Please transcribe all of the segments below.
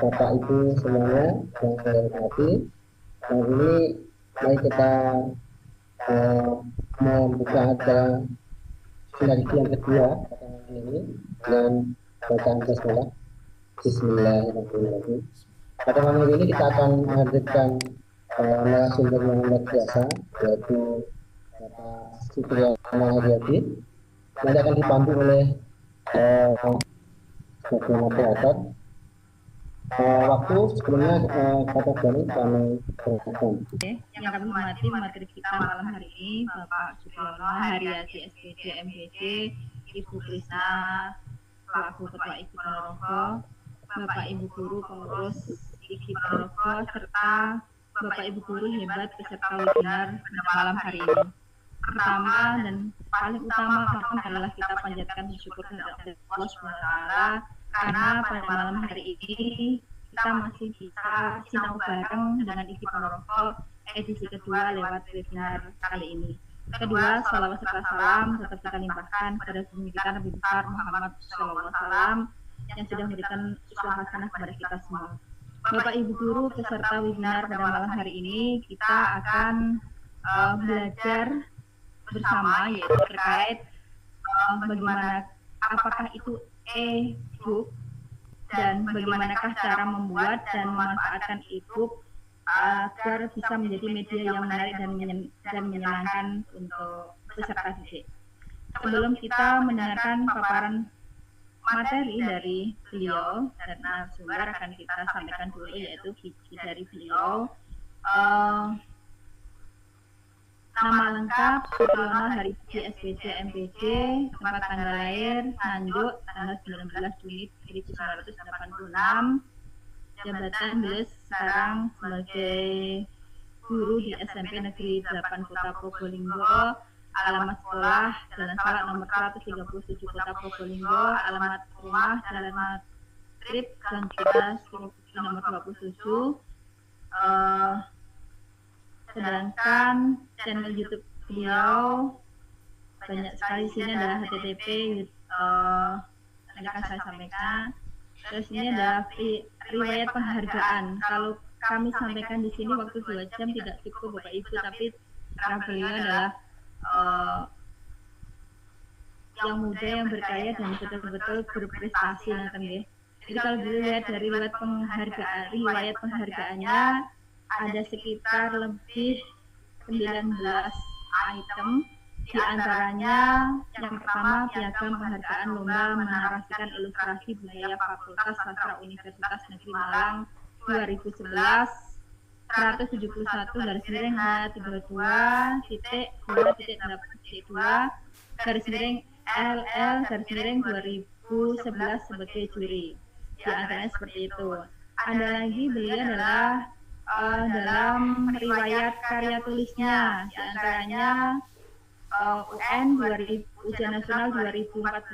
Bapak Ibu semuanya yang saya hormati. Kali ini mari kita membuka acara sinergi yang kedua ini dengan bacaan basmalah. Bismillahirrahmanirrahim. Pada malam ini kita akan menghadirkan narasumber yang luar biasa, yaitu Bapak Supriyono Haryadi. Nanti akan dipandu oleh sebagai moderator. Waktu sebelumnya kata Jani kami berhubung. Yang kami hormati materi kita malam hari ini Bapak Supriyono Haryadi SPD MPD, Ibu Krisna selaku Ketua IKI Ponorogo, Bapak Ibu Guru pengurus IKI Ponorogo, serta Bapak Ibu Guru hebat peserta webinar pada malam hari ini. Pertama dan paling utama adalah kita panjatkan bersyukur kepada Allah SWT karena pada malam hari ini kita masih bisa sinau bareng dengan IKI Ponorogo edisi kedua lewat webinar kali ini. Kedua, salawat serta salam tetap kita limpahkan kepada Guru kita Nabi besar Muhammad SAW yang sudah memberikan uswah hasanah kepada kita semua. Bapak Ibu Guru peserta webinar pada malam hari ini kita akan belajar bersama yaitu terkait bagaimana apakah itu e-book dan bagaimanakah cara membuat dan memanfaatkan e-book agar bisa menjadi media yang menarik dan menyenangkan untuk peserta didik. Sebelum kita mendengarkan paparan materi dari beliau dan narasumber akan kita sampaikan dulu yaitu visi dari beliau. Nama lengkap Supriyono Haryadi SPD MPD, tempat tanggal lahir Nganjuk tanggal 19 Juni 1986, jabatan beliau sekarang sebagai guru di SMP Negeri 8 Kota Probolinggo, alamat sekolah Jalan Salak nomor 137 Kota Probolinggo, alamat rumah Jalan Matrib Gang Kita nomor 27. Sedangkan channel YouTube beliau banyak sekali, sini adalah http nanti akan saya sampaikan. Terus ini adalah riwayat penghargaan. Kalau kami sampaikan di sini waktu 2 jam tidak cukup Bapak Ibu, tapi karena beliau adalah yang muda, yang berkarya dan betul-betul berprestasi nanti ya. Jadi kalau dilihat dari riwayat penghargaannya ada sekitar lebih 19 item, di antaranya yang pertama piagam penghargaan lomba menarasikan ilustrasi budaya Fakultas Sastra Universitas Negeri Malang 2011 171-2-22-8.2/LL/2011 sebagai juri. Di antaranya seperti itu. Ada lagi beliau adalah dalam riwayat karya tulisnya, di antaranya UN Ujian Nasional 2014,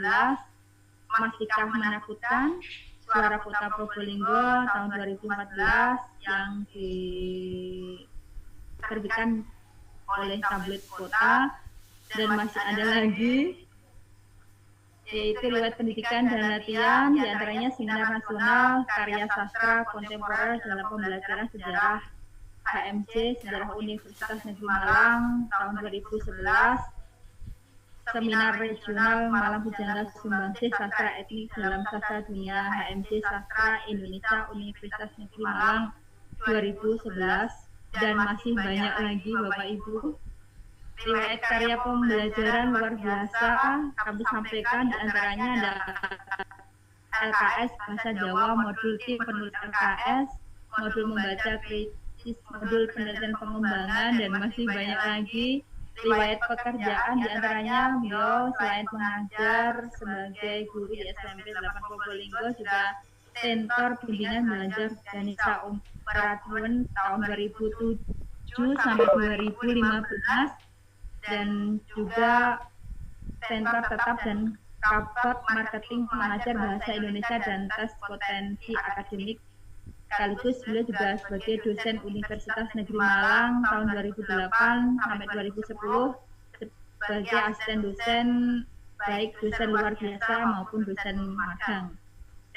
Masihkah Menakutkan, Suara Kota Probolinggo tahun 2014 yang diterbitkan oleh Tablet Kota, dan masih ada lagi yaitu riwayat pendidikan dan latihan, di antaranya Seminar Nasional Karya Sastra Kontemporer dalam Pembelajaran Sejarah HMC Sejarah Universitas Negeri Malang tahun 2011, Seminar Regional Malang Pujangga Sumbangsih Sastra Etnik dalam Sastra Dunia HMC Sastra Indonesia Universitas Negeri Malang 2011, dan masih banyak lagi Bapak Ibu. Riwayat karya pembelajaran luar biasa kami sampaikan, di antaranya ada LKS Bahasa Jawa, modul tim penulis LKS, modul membaca kritis, modul penelitian pengembangan, dan masih banyak lagi. Riwayat pekerjaan, di antaranya beliau selain mengajar sebagai guru di SMP 8 Probolinggo juga Tentor Bimbingan Belajar Danisa Umparatuan tahun 2007 sampai 2015, dan juga Center Tetap dan Kabak Marketing Mengajar Bahasa Indonesia dan Tes Potensi Akademik. Sekaligus beliau juga sebagai dosen Universitas Negeri Malang tahun 2008 sampai 2010 sebagai asisten dosen, baik dosen luar biasa maupun dosen magang.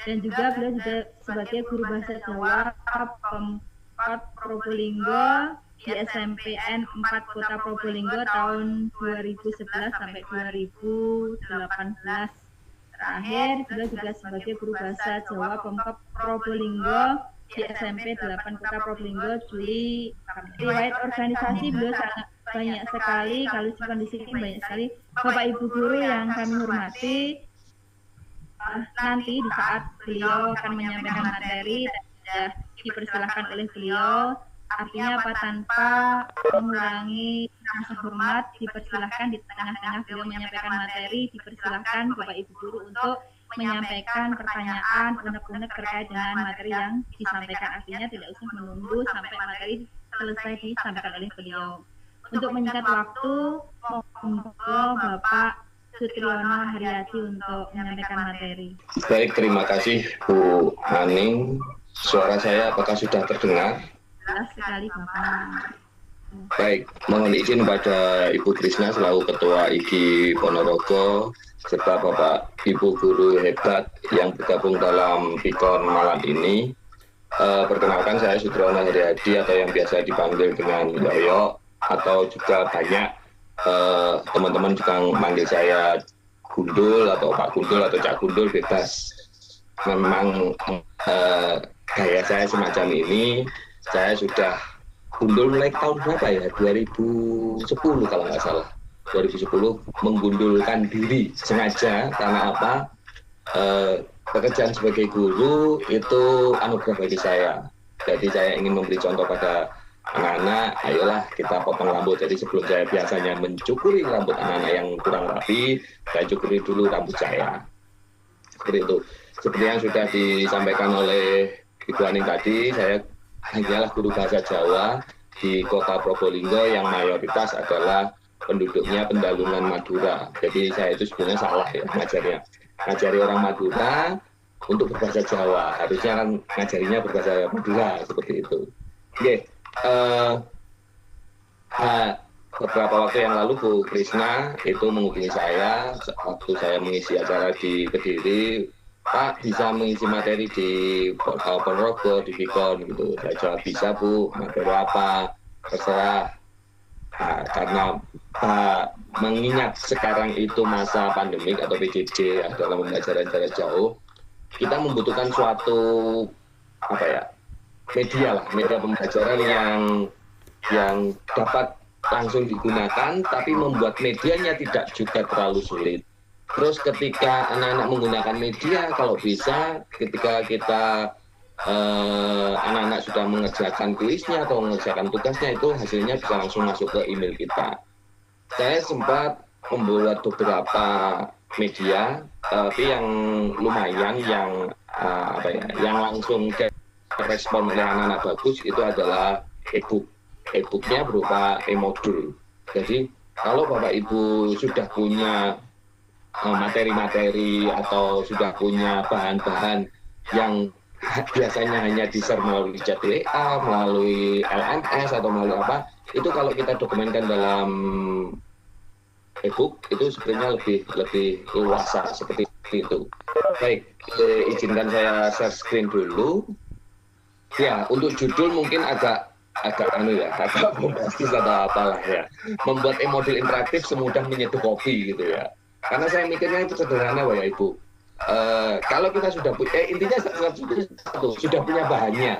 dan juga beliau juga sebagai guru bahasa Jawa Pemkot Probolinggo di SMPN 4 Kota Probolinggo tahun 2011 sampai 2018. Terakhir, beliau juga sebagai guru bahasa Jawa Pemkot Probolinggo di SMP 8 Kota Probolinggo Juli. Riwayat organisasi beliau sangat banyak sekali, kalau kondisi ini banyak sekali. Bapak Ibu guru yang kami hormati, nanti di saat beliau akan menyampaikan materi dan sudah dipersilahkan oleh beliau, artinya apa, tanpa mengurangi rasa hormat, dipersilahkan di tengah-tengah beliau menyampaikan materi, dipersilahkan Bapak Ibu guru untuk menyampaikan pertanyaan, unek-unek terkait dengan materi yang disampaikan. Artinya tidak usah menunggu sampai materi selesai disampaikan oleh beliau. Untuk menyingkat waktu, monggo Bapak Sutriyono Haryati untuk menyampaikan materi. Baik, terima kasih Bu Aning. Suara saya apakah sudah terdengar? Jelas sekali Bapak. Baik, mohon izin pada Ibu Krisna selaku Ketua IGI Ponorogo serta Bapak Ibu guru hebat yang bergabung dalam Pikon malam ini. Perkenalkan, saya Sutriyono Haryati atau yang biasa dipanggil dengan Yoyo, atau juga banyak teman-teman juga manggil saya Gundul atau Pak Gundul atau Cak Gundul, bebas. Memang gaya saya semacam ini. Saya sudah gundul mulai tahun berapa ya? 2010 kalau nggak salah. 2010 menggundulkan diri sengaja karena apa? Pekerjaan sebagai guru itu anugerah bagi saya. Jadi saya ingin memberi contoh pada anak-anak, ayolah kita potong rambut. Jadi sebelum saya biasanya mencukuri rambut anak-anak yang kurang rapi, saya cukuri dulu rambut saya. Seperti itu. Seperti yang sudah disampaikan oleh Ibu Aning tadi, saya hanyalah guru bahasa Jawa di Kota Probolinggo yang mayoritas adalah penduduknya Pendalungan Madura. Jadi saya itu sebenarnya salah ya ngajarnya. Ngajari orang Madura untuk berbahasa Jawa. Harusnya kan ngajarinya berbahasa Madura, seperti itu. Oke. Beberapa waktu yang lalu Bu Krisna itu menghubungi saya waktu saya mengisi acara di Kediri. Pak, bisa mengisi materi di Ponorogo, di Pikon gitu. Saya jawab, bisa Bu, materi apa, terserah. Nah, karena mengingat sekarang itu masa pandemik atau PJJ dalam pembelajaran jarak jauh, kita membutuhkan suatu media pembelajaran yang dapat langsung digunakan, tapi membuat medianya tidak juga terlalu sulit. Terus ketika anak-anak menggunakan media, kalau bisa ketika kita anak-anak sudah mengerjakan kuisnya atau mengerjakan tugasnya, itu hasilnya bisa langsung masuk ke email kita. Saya sempat membuat beberapa media, tapi yang lumayan, yang langsung respon oleh anak-anak bagus itu adalah e-book. E-booknya berupa e-modul. Jadi kalau Bapak Ibu sudah punya materi-materi atau sudah punya bahan-bahan yang biasanya hanya di-share melalui chat WA, melalui LMS atau melalui apa, itu kalau kita dokumenkan dalam e-book itu sebenarnya lebih luas seperti itu. Baik, izinkan saya share screen dulu. Ya, untuk judul mungkin agak bombastis atau apalah ya. Membuat e-modul interaktif semudah menyeduh kopi gitu ya. Karena saya mikirnya itu sederhana Bapak Ibu. Kalau kita sudah punya, intinya sudah punya bahannya.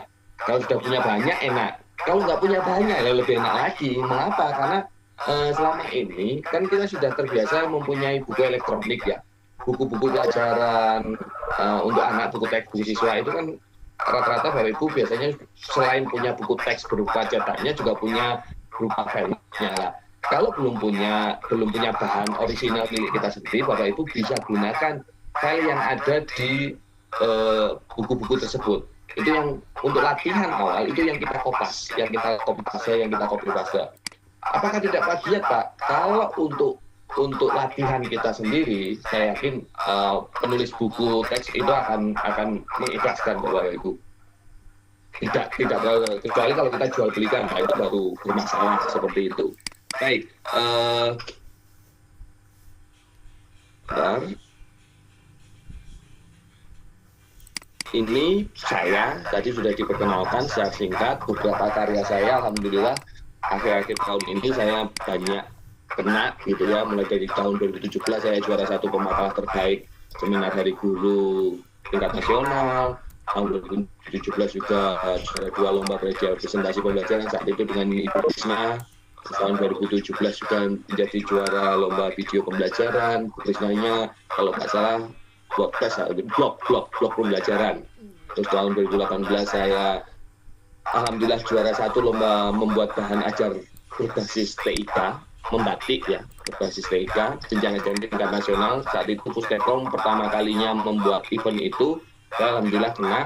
Kalau sudah punya bahannya enak. Kalau nggak punya bahannya ya lebih enak lagi. Mengapa? Karena selama ini kan kita sudah terbiasa mempunyai buku elektronik ya. Buku-buku pelajaran untuk anak, buku teks, buku siswa itu kan rata-rata Bapak Ibu biasanya selain punya buku teks berupa cetaknya juga punya berupa filenya lah. Kalau belum punya bahan orisinal milik kita sendiri, Bapak Ibu bisa gunakan file yang ada di buku-buku tersebut. Itu yang untuk latihan awal, itu yang kita kopas, yang kita copy paste. Apakah tidak plagiat Pak? Kalau untuk latihan kita sendiri, saya yakin penulis buku teks itu akan mengikhlaskan Bapak Ibu. Tidak kecuali kalau kita jual belikan, nah itu baru bermasalah seperti itu. Baik, bentar. ini saya tadi sudah diperkenalkan secara singkat beberapa karya saya. Alhamdulillah akhir-akhir tahun ini saya banyak kena gitu ya. Mulai dari tahun 2017 saya juara 1 pemakalah terbaik seminar Hari Guru tingkat nasional. Tahun 2017 juga juara 2 lomba presentasi pembelajaran saat itu dengan Ibu Krisna. Tahun 2017 juga menjadi juara lomba video pembelajaran. Bu Krisnanya kalau nggak salah blog pembelajaran. Terus tahun 2018 saya alhamdulillah juara 1 lomba membuat bahan ajar berbasis TIK, membatik ya, berbasis TIK, jenjang ajar tingkat nasional. Saat itu Pustekom pertama kalinya membuat event itu, saya alhamdulillah kena.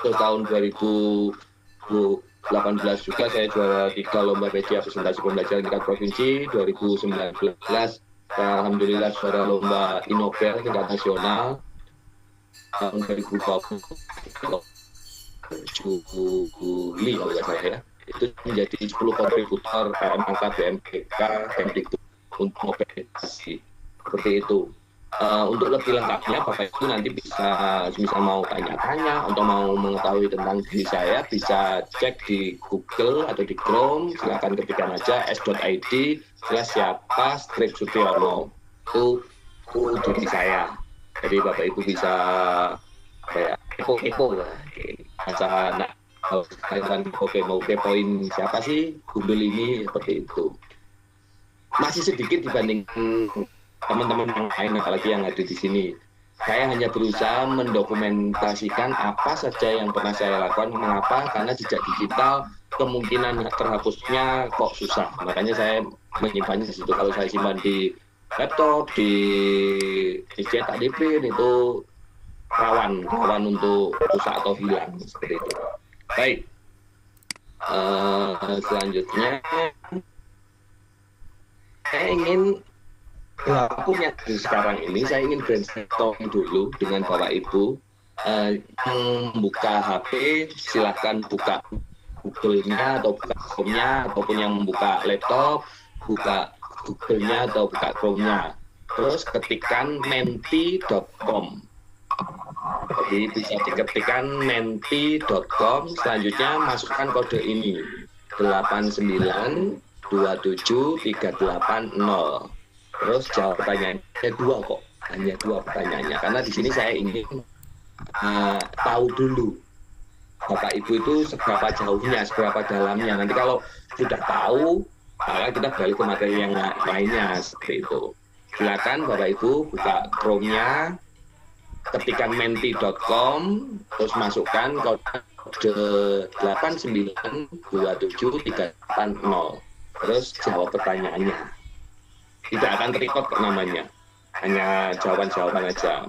Terus tahun 2018 juga saya juara 3 lomba media presentasi pembelajaran tingkat provinsi. 2019 saya alhamdulillah juara lomba Inobel tingkat nasional. Tahun 2020 Juli kalau nggak salah ya, itu menjadi 10 kontributor KMK, BMGK, Kemdikbud untuk mobilisasi seperti itu. Untuk lebih lengkapnya Bapak Ibu nanti bisa misal mau tanya-tanya atau mau mengetahui tentang diri saya bisa cek di Google atau di Chrome, silakan ketikkan aja s.id/siapa-Sutyono, itu diri saya. Jadi Bapak Ibu bisa kayak kepo-kepo lah, mau kepoin siapa sih Gundul ini, seperti itu. Masih sedikit dibanding teman-teman yang lain, apalagi yang ada di sini. Saya hanya berusaha mendokumentasikan apa saja yang pernah saya lakukan. Mengapa? Karena jejak digital kemungkinan terhapusnya kok susah. Makanya saya menyimpannya di situ. Kalau saya simpan di laptop, di cetak DP itu rawan untuk rusak atau hilang seperti itu. Baik. Selanjutnya saya ingin pelakunya sekarang ini saya ingin brainstorming dulu dengan Bapak Ibu. Yang membuka HP silahkan buka Google-nya atau buka Chrome-nya, ataupun yang membuka laptop buka Google-nya atau buka Chrome-nya. Terus ketikkan menti.com. Jadi bisa diketikkan menti.com. Selanjutnya masukkan kode ini 8927380. Terus jawab pertanyaannya 2 kok, hanya 2 pertanyaannya. Karena di sini saya ingin tahu dulu Bapak Ibu itu seberapa jauhnya, seberapa dalamnya. Nanti kalau sudah tahu, maka kita balik ke materi yang lainnya seperti itu. Silakan Bapak Ibu buka Chrome-nya, ketikkan menti.com, terus masukkan kode 8927380. Terus jawab pertanyaannya. Tidak akan terikot namanya, hanya jawaban-jawaban aja.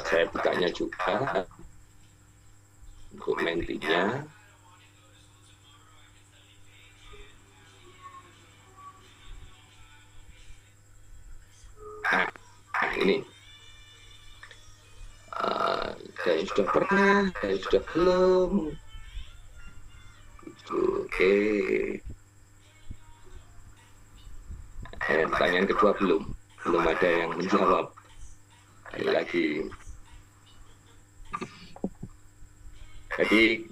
Saya bukanya juga untuk mentinya. Nah ini saya sudah pernah, saya sudah belum. Oke. Pertanyaan kedua belum ada yang menjawab. Lagi. Jadi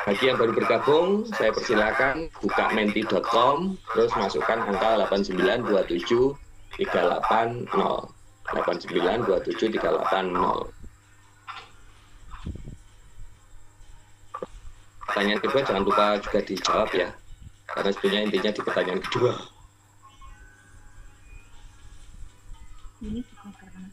bagi yang baru bergabung, saya persilakan buka menti.com, terus masukkan angka 8927380. 8927380. Pertanyaan kedua jangan lupa juga dijawab ya, karena sebenarnya intinya di pertanyaan kedua. Ini juga karena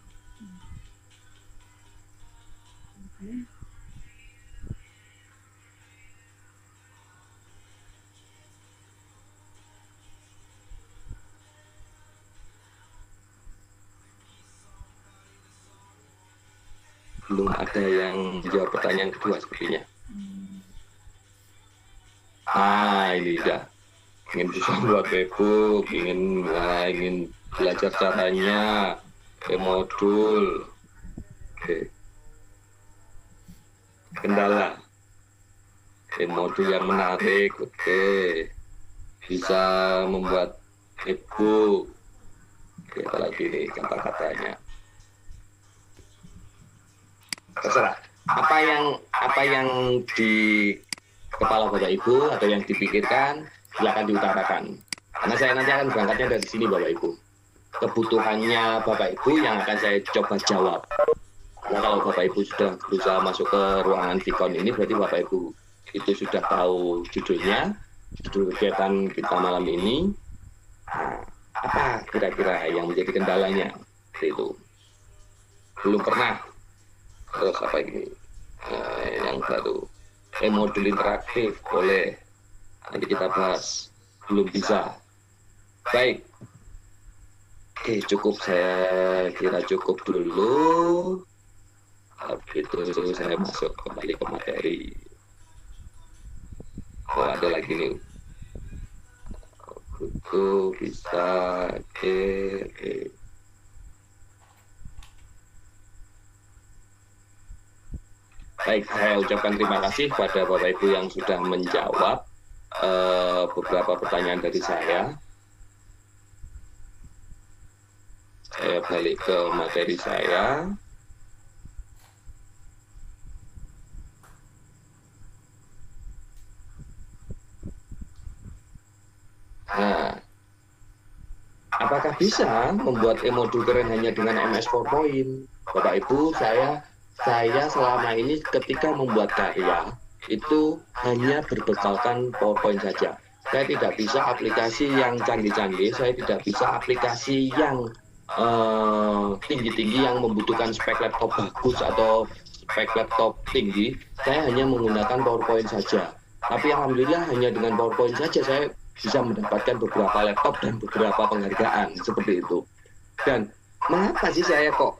belum ada yang jawab pertanyaan kedua sepertinya. Ini udah ingin bisa buat webbook, ingin belajar caranya ke modul. Oke. Kendala modul yang menarik. Oke, bisa membuat webbook. Oke, apalagi nih kata-katanya terserah. apa yang di kepala Bapak Ibu atau yang dipikirkan silakan diutarakan. Karena saya nanti akan berangkatnya dari sini Bapak Ibu. Kebutuhannya Bapak Ibu yang akan saya coba jawab. Nah, kalau Bapak Ibu sudah berusaha masuk ke ruangan Vicon ini, berarti Bapak Ibu itu sudah tahu judulnya, judul kegiatan kita malam ini. Nah, apa kira-kira yang menjadi kendalanya? Itu belum pernah. Terus apa ini? Yang baru, modul interaktif boleh. Nanti kita bahas. Belum bisa. Baik. Oke, cukup, saya kira cukup dulu. Habis itu saya masuk kembali ke materi. Oh, ada lagi nih. Itu bisa. Oke. Baik, saya ucapkan terima kasih kepada Bapak Ibu yang sudah menjawab beberapa pertanyaan dari saya. Saya balik ke materi saya. Nah, apakah bisa membuat e-modul keren hanya dengan MS PowerPoint? Bapak Ibu, saya selama ini ketika membuat karya itu hanya berbekalkan PowerPoint saja. Saya tidak bisa aplikasi yang canggih-canggih, saya tidak bisa aplikasi yang tinggi-tinggi yang membutuhkan spek laptop bagus atau spek laptop tinggi. Saya hanya menggunakan PowerPoint saja. Tapi alhamdulillah hanya dengan PowerPoint saja saya bisa mendapatkan beberapa laptop dan beberapa penghargaan seperti itu. Dan mengapa sih saya kok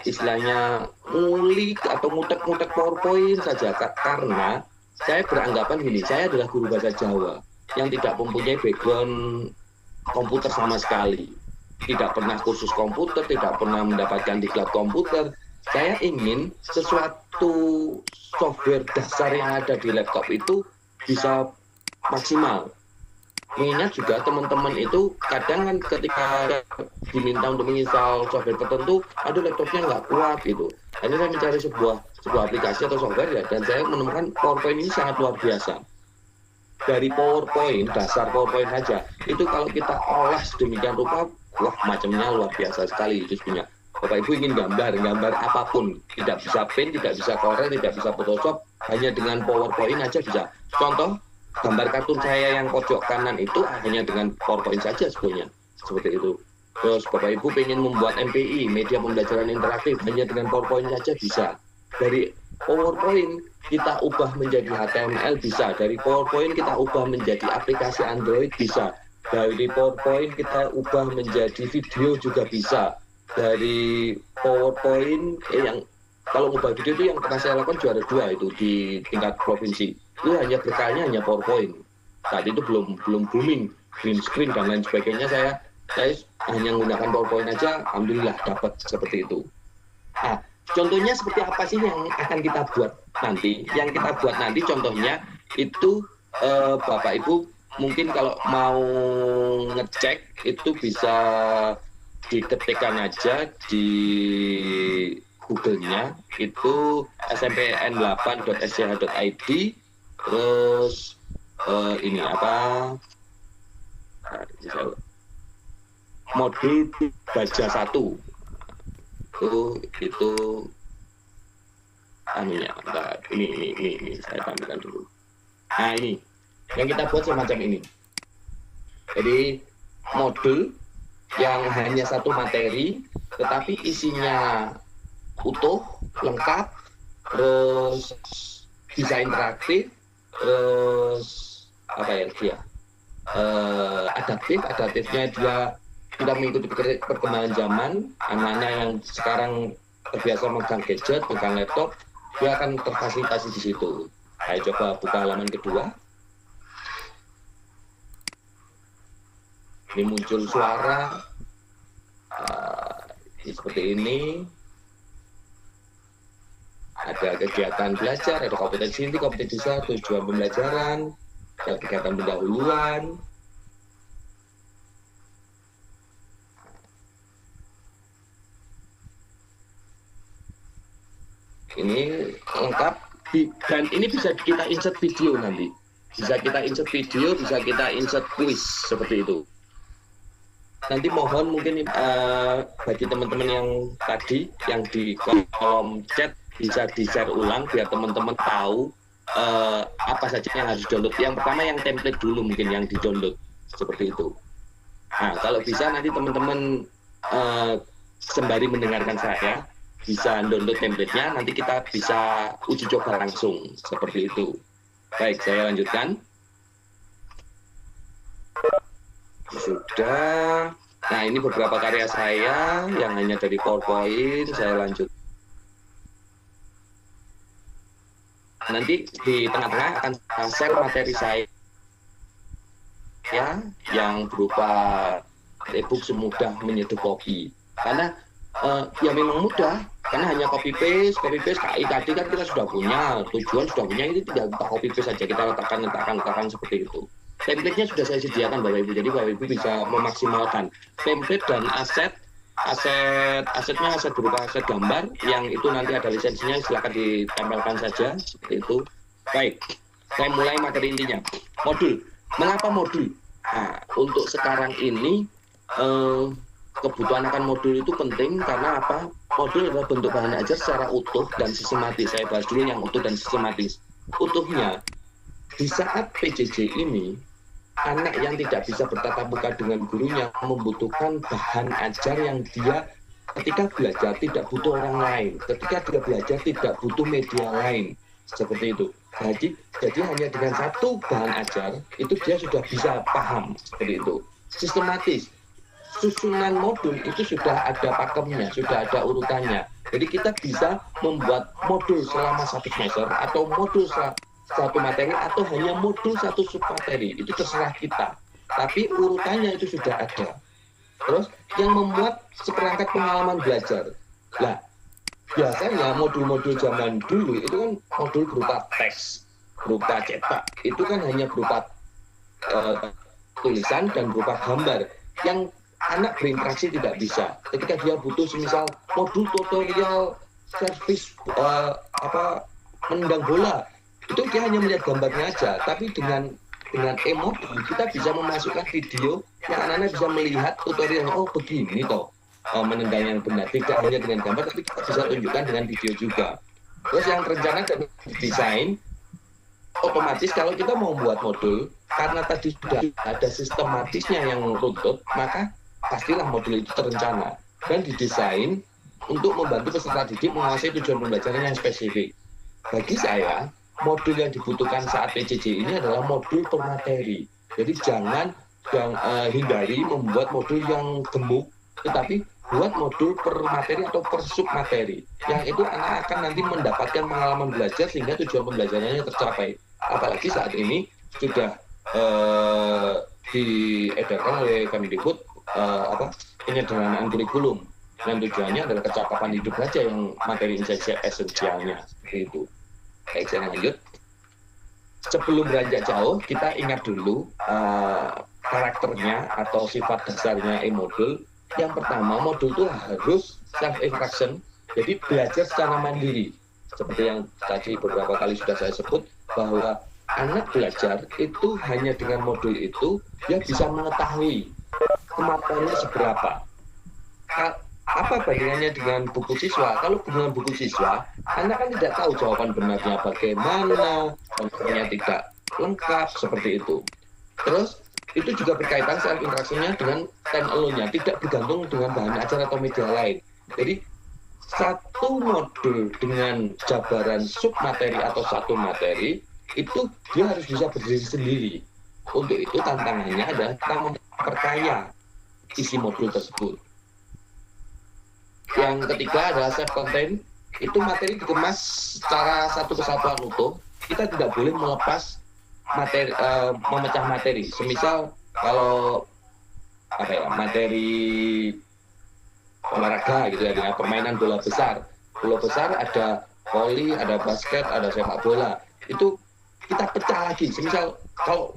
istilahnya ngulik atau ngutek-ngutek PowerPoint saja? Karena saya beranggapan gini, saya adalah guru bahasa Jawa yang tidak mempunyai background komputer sama sekali, tidak pernah kursus komputer, tidak pernah mendapatkan diklat komputer. Saya ingin sesuatu software dasar yang ada di laptop itu bisa maksimal. Mengingat juga teman-teman itu kadang kan ketika diminta untuk menginstal software tertentu, aduh laptopnya nggak kuat gitu. Akhirnya saya mencari sebuah aplikasi atau software ya, dan saya menemukan PowerPoint ini sangat luar biasa. Dari PowerPoint, dasar PowerPoint saja, itu kalau kita olah sedemikian rupa, wah macamnya luar biasa sekali itu punya. Bapak Ibu ingin gambar apapun, tidak bisa Paint, tidak bisa Corel, tidak bisa Photoshop, hanya dengan PowerPoint aja bisa. Contoh, gambar kartun saya yang pojok kanan itu hanya dengan PowerPoint saja sebenarnya, seperti itu. Terus Bapak Ibu pengen membuat MPI, media pembelajaran interaktif, hanya dengan PowerPoint saja bisa. Dari PowerPoint kita ubah menjadi HTML bisa, dari PowerPoint kita ubah menjadi aplikasi Android bisa, dari PowerPoint kita ubah menjadi video juga bisa, dari PowerPoint yang kalau ubah video itu yang pernah saya lakukan juara 2 itu di tingkat provinsi, itu hanya berkahnya hanya PowerPoint. Saat itu belum booming green screen dan lain sebagainya, saya hanya menggunakan PowerPoint aja, alhamdulillah dapat seperti itu. Nah, contohnya seperti apa sih yang akan kita buat nanti? Yang kita buat nanti contohnya itu Bapak Ibu mungkin kalau mau ngecek itu bisa diketikkan aja di Google-nya itu smpn8.sch.id, terus ini modul baja 1 itu anunya. Nah, ini saya tampilkan dulu. Nah, ini yang kita buat semacam ini. Jadi modul yang hanya satu materi tetapi isinya utuh, lengkap, terus bisa interaktif, terus adaptifnya dia sudah mengikuti perkembangan zaman. Anak-anak yang sekarang terbiasa megang gadget, megang laptop, dia akan terfasilitasi di situ. Saya coba buka halaman kedua. Ini muncul suara seperti ini. Ada kegiatan belajar, ada kompetensi inti, kompetensi dasar, tujuan pembelajaran, ada kegiatan pendahuluan. Ini lengkap dan ini bisa kita insert video nanti. Bisa kita insert video, bisa kita insert quiz seperti itu. Nanti mohon mungkin bagi teman-teman yang tadi yang di kolom chat bisa di-share ulang biar teman-teman tahu apa saja yang harus download. Yang pertama yang template dulu mungkin yang di-download seperti itu. Nah, kalau bisa nanti teman-teman sembari mendengarkan saya bisa download template-nya, nanti kita bisa uji coba langsung seperti itu. Baik, saya lanjutkan. Sudah. Nah, ini beberapa karya saya yang hanya dari PowerPoint. Saya lanjut. Nanti di tengah-tengah akan saya share materi saya yang berupa e-book semudah menyeduh kopi. Karena ya memang mudah, karena hanya copy paste KIKD kan kita sudah punya, tujuan sudah punya, ini tidak kita copy paste saja, kita letakkan seperti itu. Template-nya sudah saya sediakan Bapak Ibu, jadi Bapak Ibu bisa memaksimalkan template dan asetnya aset berupa aset gambar yang itu nanti ada lisensinya, silakan ditempelkan saja seperti itu. Baik, saya mulai materi intinya. Modul, mengapa modul? Nah, untuk sekarang ini kebutuhan akan modul itu penting karena apa? Modul adalah bentuk bahan ajar secara utuh dan sistematis. Saya bahas dulu yang utuh dan sistematis. Utuhnya, di saat PJJ ini, anak yang tidak bisa bertatap muka dengan gurunya membutuhkan bahan ajar yang dia ketika belajar tidak butuh orang lain. Ketika dia belajar tidak butuh media lain. Seperti itu. Jadi hanya dengan satu bahan ajar, itu dia sudah bisa paham. Seperti itu. Sistematis. Susunan modul itu sudah ada pakemnya, sudah ada urutannya. Jadi kita bisa membuat modul selama satu semester atau modul satu materi atau hanya modul satu submateri, itu terserah kita. Tapi urutannya itu sudah ada. Terus yang membuat seperangkat pengalaman belajar. Nah, biasanya modul-modul zaman dulu itu kan modul berupa teks, berupa cetak. Itu kan hanya berupa tulisan dan berupa gambar. Yang anak berinteraksi tidak bisa. Ketika dia butuh semisal modul tutorial servis menendang bola, itu dia hanya melihat gambarnya aja. Tapi dengan e-modul kita bisa memasukkan video yang anak-anak bisa melihat tutorialnya. Oh begini toh menendang yang benar. Tidak hanya dengan gambar, tapi kita bisa tunjukkan dengan video juga. Terus yang rencana dan desain, otomatis kalau kita mau membuat modul, karena tadi sudah ada sistematisnya yang runtut, maka pastilah modul itu terencana dan didesain untuk membantu peserta didik menguasai tujuan pembelajaran yang spesifik. Bagi saya, modul yang dibutuhkan saat PJJ ini adalah modul per materi. Jadi jangan hindari membuat modul yang gemuk, tetapi buat modul per materi atau per submateri. Yang itu anak akan nanti mendapatkan pengalaman belajar sehingga tujuan pembelajarannya tercapai. Apalagi saat ini sudah diedarkan oleh Kemdikbud penyederhanaan kurikulum, dan tujuannya adalah kecakapan hidup saja yang materi esensialnya itu. Baik, saya lanjut. Sebelum beranjak jauh, kita ingat dulu karakternya atau sifat dasarnya e-modul. Yang pertama, modul itu harus self-instruction, jadi belajar secara mandiri. Seperti yang tadi beberapa kali sudah saya sebut, bahwa anak belajar itu hanya dengan modul itu, dia bisa mengetahui kemampuannya seberapa. Apa bandingannya dengan buku siswa? Kalau dengan buku siswa, anak kan tidak tahu jawaban benarnya bagaimana, jawabannya tidak lengkap, seperti itu. Terus, itu juga berkaitan self interaksinya dengan stand alone-nya, tidak bergantung dengan bahan ajar atau media lain. Jadi, satu modul dengan jabaran submateri atau satu materi, itu dia harus bisa berdiri sendiri. Untuk itu tantangannya adalah kita memperkaya isi modul tersebut. Yang ketiga adalah self-contained. Itu materi dikemas secara satu kesatuan utuh. Kita tidak boleh melepas materi, memecah materi. Semisal kalau materi olahraga gitu ya, dengan permainan bola besar. Bola besar ada voli, ada basket, ada sepak bola. Itu kita pecah lagi. Semisal kalau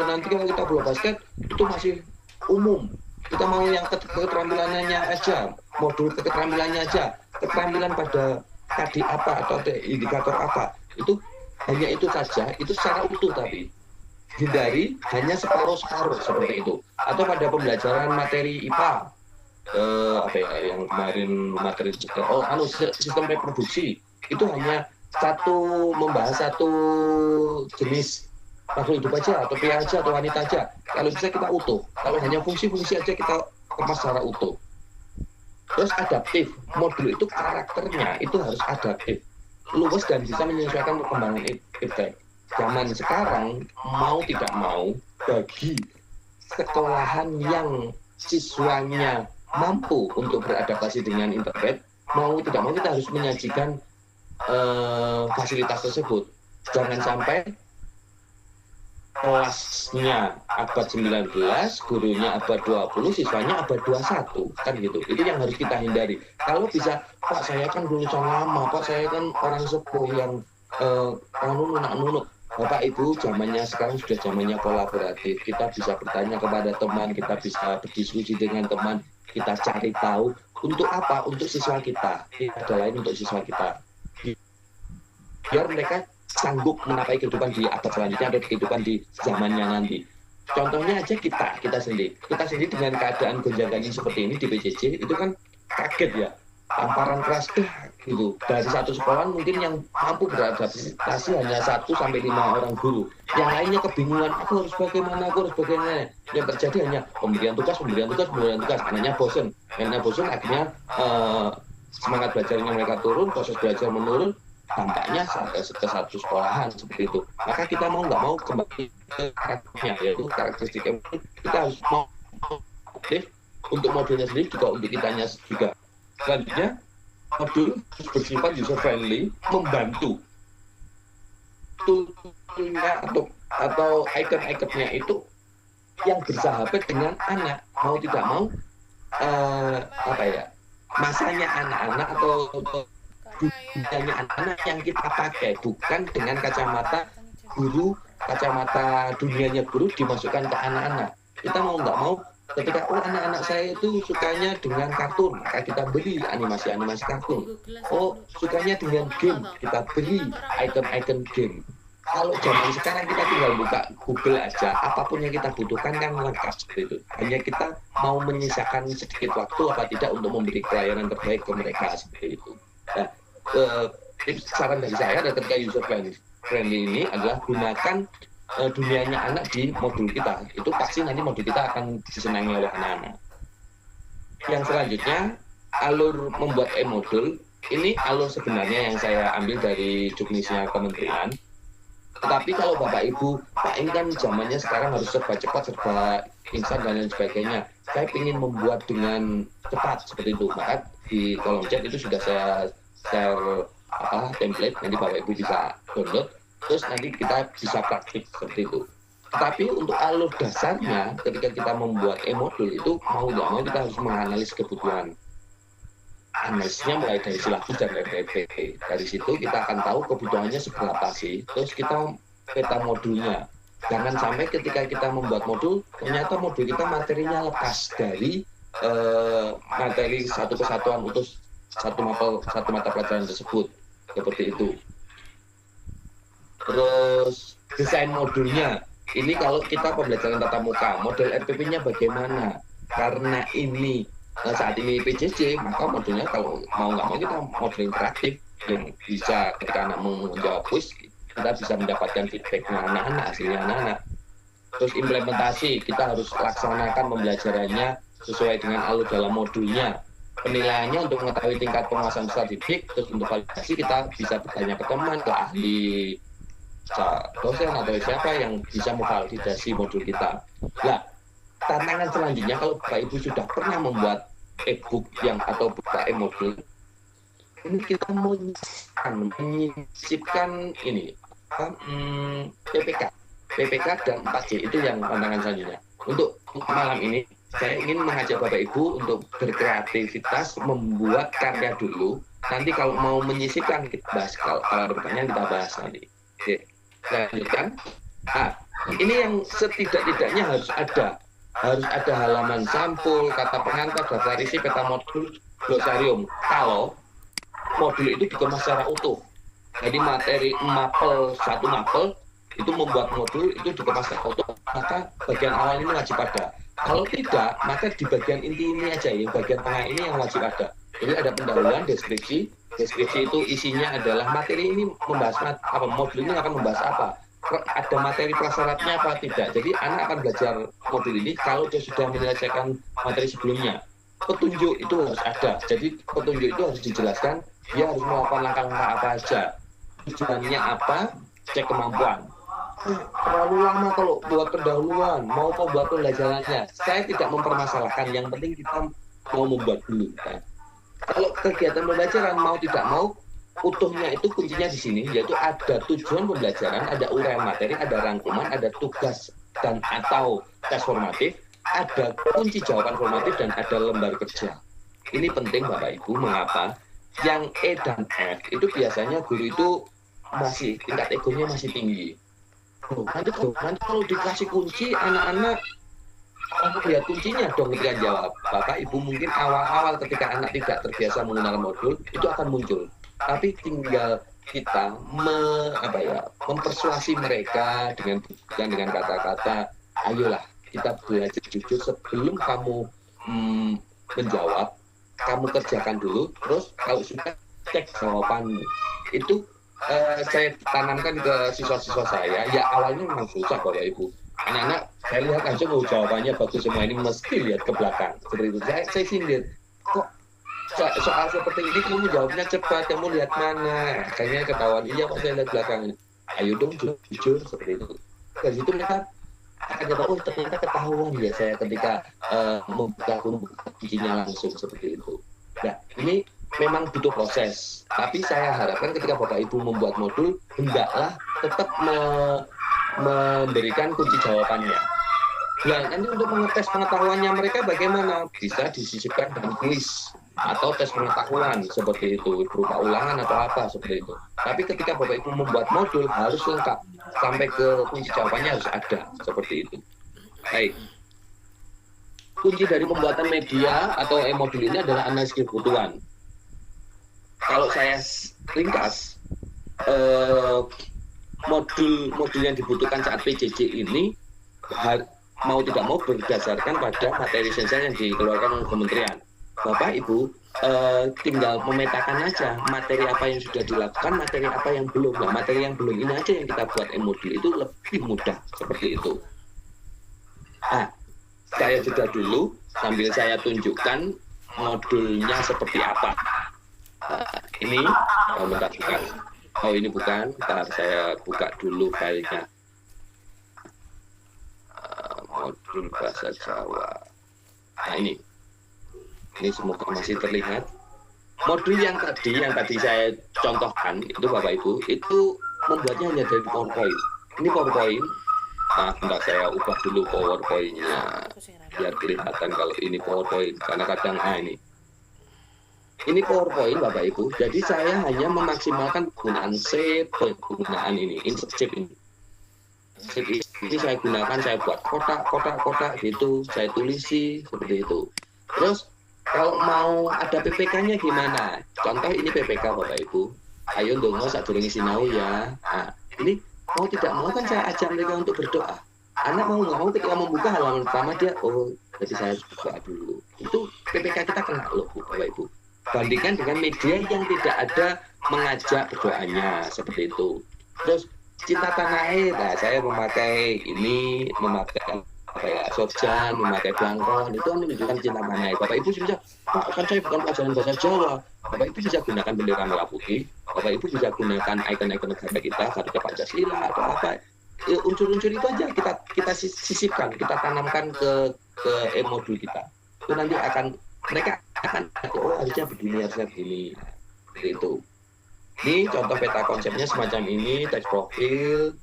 nanti kalau kita bola basket itu masih umum. Kita mau yang keterampilannya aja, modul keterampilannya aja, keterampilan pada KD apa atau indikator apa, itu hanya itu saja, itu secara utuh. Tapi hindari hanya separuh-separuh seperti itu. Atau pada pembelajaran materi IPA, apa ya, yang kemarin materi sistem reproduksi, itu hanya membahas satu jenis makhluk hidup aja, atau pria aja, atau wanita aja. Kalau bisa kita utuh. Kalau hanya fungsi-fungsi aja kita kemas secara utuh. Terus adaptif, modul itu karakternya itu harus adaptif, luas dan bisa menyesuaikan perkembangan iptek. Zaman sekarang mau tidak mau, bagi sekolahan yang siswanya mampu untuk beradaptasi dengan internet, mau tidak mau kita harus menyajikan fasilitas tersebut. Jangan sampai kelasnya abad 19, gurunya abad 20, siswanya abad 21, kan gitu. Itu yang harus kita hindari. Kalau bisa, Pak saya kan lulusan lama, Pak saya kan orang sepuh yang nunuk. Bapak Ibu, zamannya sekarang sudah zamannya kolaboratif. Kita bisa bertanya kepada teman, kita bisa berdiskusi dengan teman, kita cari tahu untuk apa, untuk siswa kita. Ada lain untuk siswa kita. Biar mereka sanggup menapai kehidupan di abad selanjutnya atau kehidupan di zamannya nanti. Contohnya aja kita sendiri dengan keadaan gonjang-ganjing seperti ini di PJJ itu kan kaget ya, tamparan keras gitu. Dari satu sekolah mungkin yang mampu beradaptasi hanya 1 sampai 5 orang guru, yang lainnya kebingungan, aku harus bagaimana. Yang terjadi hanya pemberian tugas, anaknya bosan akhirnya semangat belajarnya mereka turun, proses belajar menurun, tampaknya ke satu sekolahan seperti itu. Maka kita mau nggak mau kembali ke karakternya, yaitu karakteristik kita harus mau aktif untuk modulnya sendiri, juga untuk kitanya juga. Selanjutnya, modul harus bersifat user friendly, membantu toolnya atau icon-iconnya itu yang bersahabat dengan anak. Mau tidak mau masanya anak-anak atau dunianya anak-anak yang kita pakai, bukan dengan kacamata dunianya guru dimasukkan ke anak-anak. Kita mau nggak mau, ketika anak-anak saya itu sukanya dengan kartun, maka kita beli animasi kartun. Sukanya dengan game, kita beli icon game. Kalau zaman sekarang kita tinggal buka Google aja, apapun yang kita butuhkan kan lengkap seperti itu. Hanya kita mau menyisakan sedikit waktu apa tidak untuk memberi pelayanan terbaik ke mereka seperti itu. Nah, saran dari saya ketika user friendly ini adalah gunakan dunianya anak di modul kita. Itu pasti nanti modul kita akan disenangi oleh anak-anak. Yang selanjutnya, alur membuat e-modul. Ini alur sebenarnya yang saya ambil dari juknisnya kementerian. Tetapi kalau Bapak Ibu, Pak ini kan zamannya sekarang harus serba cepat, serba instan dan lain sebagainya. Saya ingin membuat dengan cepat seperti itu. Maka di kolom chat itu sudah saya share template, nanti Bapak Ibu bisa download, terus nanti kita bisa praktik seperti itu. Tetapi untuk alur dasarnya, ketika kita membuat e-modul itu mau tidak mau kita harus menganalisis kebutuhan. Analisisnya mulai dari silabus dan RTP. Dari situ kita akan tahu kebutuhannya seberapa sih, terus kita peta modulnya. Jangan sampai ketika kita membuat modul, ternyata modul kita materinya lepas dari materi satu kesatuan utus satu mata pelajaran tersebut, seperti itu. Terus desain modulnya, ini kalau kita pembelajaran tatap muka, model RPP-nya bagaimana? Karena ini saat ini PJJ, maka modulnya kalau mau nggak mau kita model interaktif yang bisa ketika anak menjawab kuis, kita bisa mendapatkan feedbacknya anak-anak, hasilnya anak-anak. Terus implementasi, kita harus laksanakan pembelajarannya sesuai dengan alur dalam modulnya. Penilaiannya untuk mengetahui tingkat penguasaan statistik, terus untuk validasi kita bisa bertanya ke teman, ke ahli dosen atau siapa yang bisa memvalidasi modul kita. Nah, tantangan selanjutnya kalau Bapak Ibu sudah pernah membuat e-book atau buka e-modul, ini kita menyisipkan ini PPK dan 4C, itu yang tantangan selanjutnya. Untuk malam ini saya ingin mengajak Bapak Ibu untuk berkreativitas membuat karya dulu. Nanti kalau mau menyisipkan kita bahas, kalau ada pertanyaan kita bahas nanti. Oke, lanjutkan. Ini yang setidak-tidaknya harus ada halaman sampul, kata pengantar, daftar isi, peta modul, glosarium. Kalau modul itu dikemas secara utuh. Jadi materi satu mapel itu membuat modul itu dikemas secara utuh, maka bagian awal ini wajib ada. Kalau tidak, maka di bagian inti ini aja, yang bagian tengah ini yang wajib ada. Jadi ada pendahuluan, deskripsi. Deskripsi itu isinya adalah materi ini membahas modul ini akan membahas apa. Ada materi prasyaratnya apa tidak. Jadi anak akan belajar modul ini kalau dia sudah menyelesaikan materi sebelumnya. Petunjuk itu harus ada. Jadi petunjuk itu harus dijelaskan. Dia harus melakukan langkah-langkah apa aja. Tujuannya apa? Cek kemampuan. Terlalu lama kalau buat pendahuluan, mau buat pembelajarannya. Saya tidak mempermasalahkan. Yang penting kita mau membuat dulu. Kan? Kalau kegiatan pembelajaran mau tidak mau, utuhnya itu kuncinya di sini, yaitu ada tujuan pembelajaran, ada uraian materi, ada rangkuman, ada tugas dan atau tes formatif, ada kunci jawaban formatif, dan ada lembar kerja. Ini penting Bapak Ibu, mengapa? Yang E dan F itu biasanya guru itu masih tingkat egonya masih tinggi. Nanti kalau dikasih kunci, anak-anak lihat kuncinya dong ketika jawab. Bapak Ibu mungkin awal-awal ketika anak tidak terbiasa menggunakan modul itu akan muncul. Tapi tinggal kita mempersuasi mereka dengan kata-kata, ayolah kita belajar jujur sebelum kamu menjawab, kamu kerjakan dulu, terus kalau sudah cek jawabanmu. Itu saya tanamkan ke siswa-siswa saya, ya awalnya memang susah Bapak Ibu. Anak-anak, saya lihat aja jawabannya bagus semua, ini mesti lihat ke belakang. Seperti itu, saya sindir, kok soal seperti ini kamu jawabnya cepat, kamu lihat mana, kayaknya ketahuan. Iya Pak, saya lihat belakang. Ayo dong jujur, seperti itu. Dari situ mereka akan kata, oh ternyata ketahuan ya saya ketika membuka kuncinya langsung, seperti itu. Nah, ini memang butuh proses, tapi saya harapkan ketika Bapak Ibu membuat modul, hendaklah tetap memberikan kunci jawabannya. Nah, nanti untuk mengetes pengetahuannya mereka bagaimana? Bisa disisipkan dengan kuis atau tes pengetahuan seperti itu, berupa ulangan atau apa seperti itu. Tapi ketika Bapak Ibu membuat modul harus lengkap, sampai ke kunci jawabannya harus ada, seperti itu. Baik. Kunci dari pembuatan media atau modul ini adalah analisis kebutuhan. Kalau saya ringkas, modul yang dibutuhkan saat PJJ ini mau tidak mau berdasarkan pada materi esensial yang dikeluarkan oleh kementerian. Bapak Ibu tinggal memetakan aja materi apa yang sudah dilakukan, materi apa yang belum. Nah, materi yang belum ini aja yang kita buat modul itu lebih mudah, seperti itu. Nah, saya jeda dulu sambil saya tunjukkan modulnya seperti apa. Ini bentar, bukan. Oh ini bukan, bentar saya buka dulu filenya. Modul bahasa Jawa. Nah ini semoga masih terlihat. Modul yang tadi saya contohkan itu Bapak Ibu, itu membuatnya hanya dari PowerPoint. Ini PowerPoint. Nah, bentar saya ubah dulu PowerPoint-nya biar kelihatan kalau ini PowerPoint, karena kadang ini PowerPoint Bapak Ibu. Jadi saya hanya memaksimalkan penggunaan shape, penggunaan ini, insert shape ini. Shape ini saya gunakan, saya buat kotak gitu, saya tulisi seperti itu. Terus kalau mau ada PPK-nya gimana? Contoh ini PPK Bapak Ibu. Ayo ndonga sadurunge sinau ya. Nah, ini mau tidak mau kan saya ajak mereka untuk berdoa. Anak mau nggak mau ketika membuka halaman pertama dia, oh jadi saya harus berdoa dulu. Itu PPK kita kena loh Bapak Ibu. Bandingkan dengan media yang tidak ada mengajak berdoanya seperti itu. Terus cinta tanah air, nah saya memakai ini, memakai Sorjan, memakai Blangkon, itu menunjukkan cinta tanah air. Bapak Ibu bisa, kan saya bukan pelajaran bahasa Jawa. Bapak Ibu bisa gunakan bendera merah putih, Bapak Ibu bisa gunakan ikon-ikon negara kita, Garuda Pancasila atau apa. Unsur-unsur itu aja kita sisipkan, kita tanamkan ke modul kita. Itu nanti mereka akan harusnya begini. Seperti itu. Ini contoh peta konsepnya semacam ini, teks profil.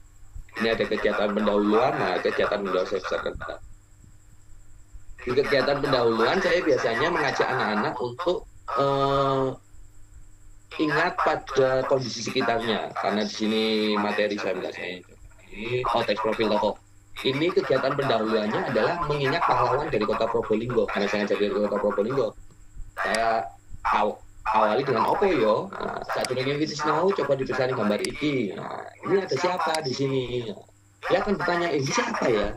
Ini ada kegiatan pendahuluan. Nah, kegiatan pendahuluan saya bisa kenal. Di kegiatan pendahuluan saya biasanya mengajak anak-anak untuk ingat pada kondisi sekitarnya, karena di sini materi saya ini teks profil tokoh. Ini kegiatan pendahuluannya adalah mengingat pahlawan dari kota Probolinggo, karena saya jadi dari kota Probolinggo. Saya awali dengan opo yo. Nah, saat ini kita sinau coba dibesari gambar iki. Nah, ini ada siapa di sini? Dia akan bertanya, ini siapa ya?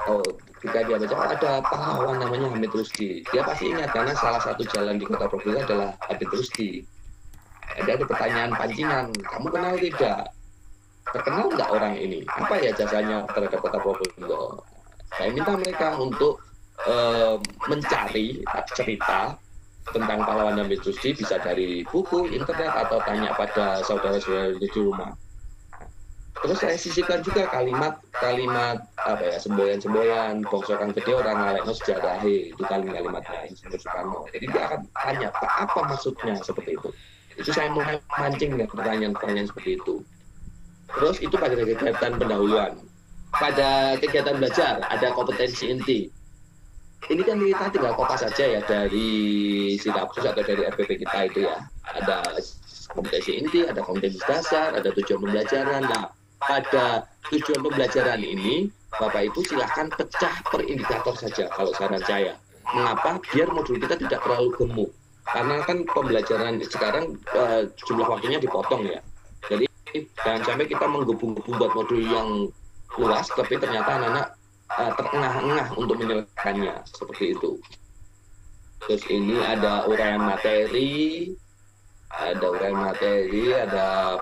Oh, ketika dia baca, oh, ada pahlawan namanya Hamid Rusdi. Dia pasti ingat karena salah satu jalan di Kota Probolinggo adalah Hamid Rusdi. Ada pertanyaan pancingan, kamu kenal tidak? Terkenal nggak orang ini? Apa ya jasanya terhadap Kota Probolinggo? Saya minta mereka untuk mencari cerita tentang pahlawan Hamid Rusdi, bisa dari buku, internet, atau tanya pada saudara-saudara di rumah. Terus saya sisipkan juga kalimat apa ya, semboyan-semboyan bangsa kang gede orang ngalekno sejarahe, itu kalimatnya Insinyur Soekarno. Jadi dia akan tanya apa maksudnya seperti itu. Itu saya mulai mancing ya pertanyaan-pertanyaan seperti itu. Terus itu pada kegiatan pendahuluan. Pada kegiatan belajar ada kompetensi inti. Ini kan kita tinggal kopas saja ya dari silabus atau dari RPP kita itu ya. Ada kompetensi inti, ada kompetensi dasar, ada tujuan pembelajaran. Nah, pada tujuan pembelajaran ini, Bapak Ibu silahkan pecah per indikator saja kalau saran saya. Mengapa? Biar modul kita tidak terlalu gemuk. Karena kan pembelajaran sekarang jumlah waktunya dipotong ya. Jadi jangan sampai kita menggebu-gebu buat modul yang luas, tapi ternyata anak-anak terengah-engah untuk menyelesaikannya seperti itu. Terus ini ada uraian materi. Ada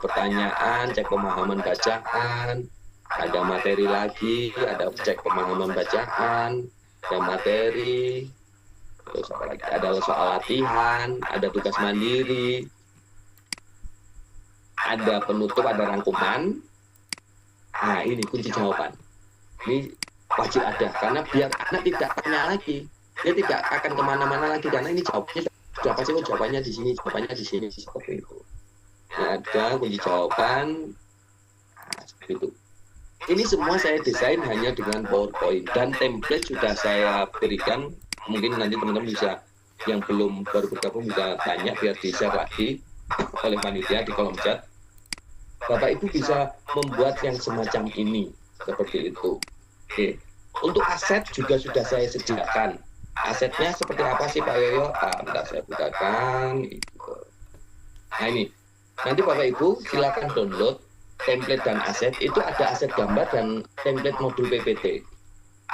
pertanyaan, cek pemahaman bacaan, ada materi lagi, ada cek pemahaman bacaan, ada materi, terus apa lagi? Ada soal latihan, ada tugas mandiri, ada penutup, ada rangkuman. Nah, ini kunci jawaban. Ini wajib ada, karena biar anak tidak tanya lagi, dia tidak akan kemana-mana lagi, karena ini jawabnya siapa sih, jawabannya di sini seperti itu. Nah, ada kunci jawaban. Nah, seperti itu. Ini semua saya desain hanya dengan PowerPoint dan template sudah saya berikan. Mungkin nanti teman-teman bisa, yang belum baru bergabung bisa tanya biar di-share lagi oleh panitia di kolom chat. Bapak Ibu bisa membuat yang semacam ini seperti itu. Oke. Untuk aset juga sudah saya sediakan. Asetnya seperti apa sih Pak Yoyo? Bentar saya bukakan. Nah ini, nanti Bapak Ibu silakan download template dan aset. Itu ada aset gambar dan template modul PPT.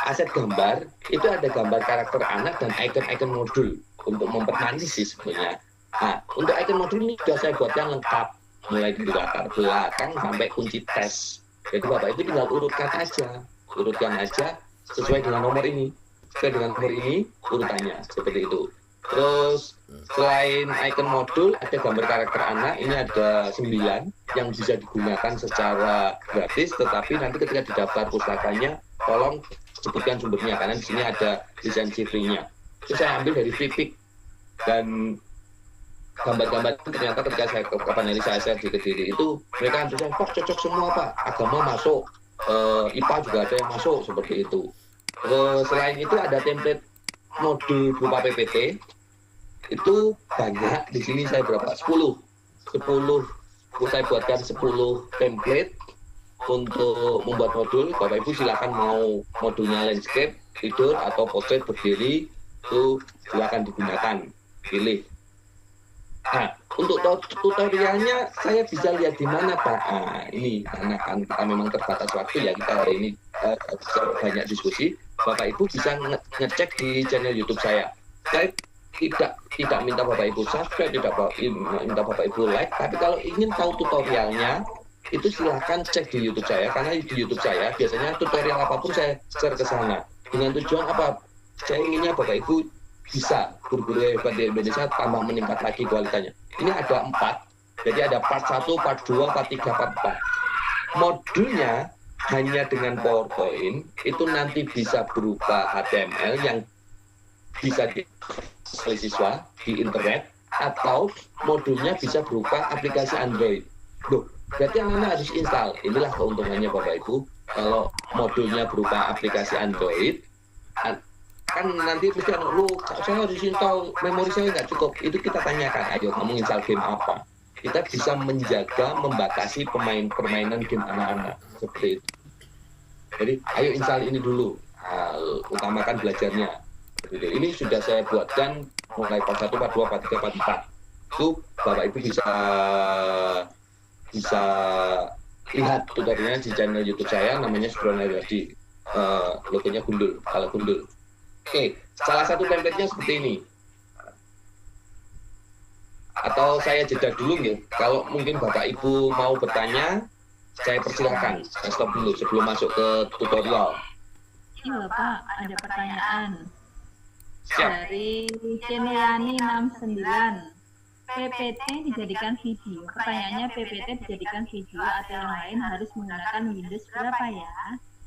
Aset gambar itu ada gambar karakter anak dan icon-icon modul untuk mempermanis sih sebenarnya. Nah, untuk icon modul ini sudah saya buatkan lengkap, mulai dari latar belakang sampai kunci tes. Jadi Bapak Ibu tinggal urutkan aja sesuai dengan nomor ini. Urutannya seperti itu. Terus selain icon modul ada gambar karakter anak, ini ada 9 yang bisa digunakan secara gratis, tetapi nanti ketika di daftar pustakanya tolong sebutkan sumbernya karena di sini ada lisensi free-nya. Itu saya ambil dari Freepik, dan gambar-gambar itu ternyata ketika saya kapan hari saya di Kediri itu mereka antusias, Pak cocok semua Pak, agama masuk, IPA juga ada yang masuk seperti itu. Selain itu ada template modul berupa PPT, itu banyak. Di sini saya berapa? 10. Saya buatkan 10 template untuk membuat modul. Bapak Ibu silakan mau modulnya landscape, tidur atau portrait berdiri, itu silakan digunakan, pilih. Nah, untuk tutorialnya saya bisa lihat di mana Pak? Ini karena kan kita memang terbatas waktu ya, kita hari ini banyak diskusi. Bapak Ibu bisa ngecek di channel YouTube saya. Saya tidak minta Bapak Ibu subscribe, tidak minta Bapak Ibu like, tapi kalau ingin tahu tutorialnya itu silahkan cek di YouTube saya, karena di YouTube saya biasanya tutorial apapun saya share ke sana. Dengan tujuan apa? Saya inginnya Bapak Ibu bisa guru-guru hebat di Indonesia tambah meningkat lagi kualitasnya. Ini ada 4, jadi ada part 1, part 2, part 3, part 4. Modulnya hanya dengan PowerPoint itu nanti bisa berupa HTML yang bisa oleh siswa di internet, atau modulnya bisa berupa aplikasi Android. Loh, berarti anak-anak harus install. Inilah keuntungannya Bapak Ibu. Kalau modulnya berupa aplikasi Android, kan nanti mesti saya harus install, memori saya nggak cukup. Itu kita tanyakan, ayo kamu install game apa. Kita bisa menjaga, membatasi permainan game anak-anak seperti itu. Jadi ayo install ini dulu, utamakan belajarnya. Ini sudah saya buatkan mulai part 1, part 2, part 3, part 4. itu Bapak Ibu bisa lihat tutorialnya di channel YouTube saya, namanya Sugron Haryadi. Logonya gundul, kalau gundul. Oke, salah satu template-nya seperti ini. Atau saya jeda dulu ya. Kalau mungkin Bapak Ibu mau bertanya, saya persilakan. Saya stop dulu sebelum masuk ke tutorial. Ini Bapak, ada pertanyaan. Siap. Dari Ceniani 69. PPT dijadikan video. Pertanyaannya, PPT dijadikan video atau yang lain harus menggunakan Windows berapa ya?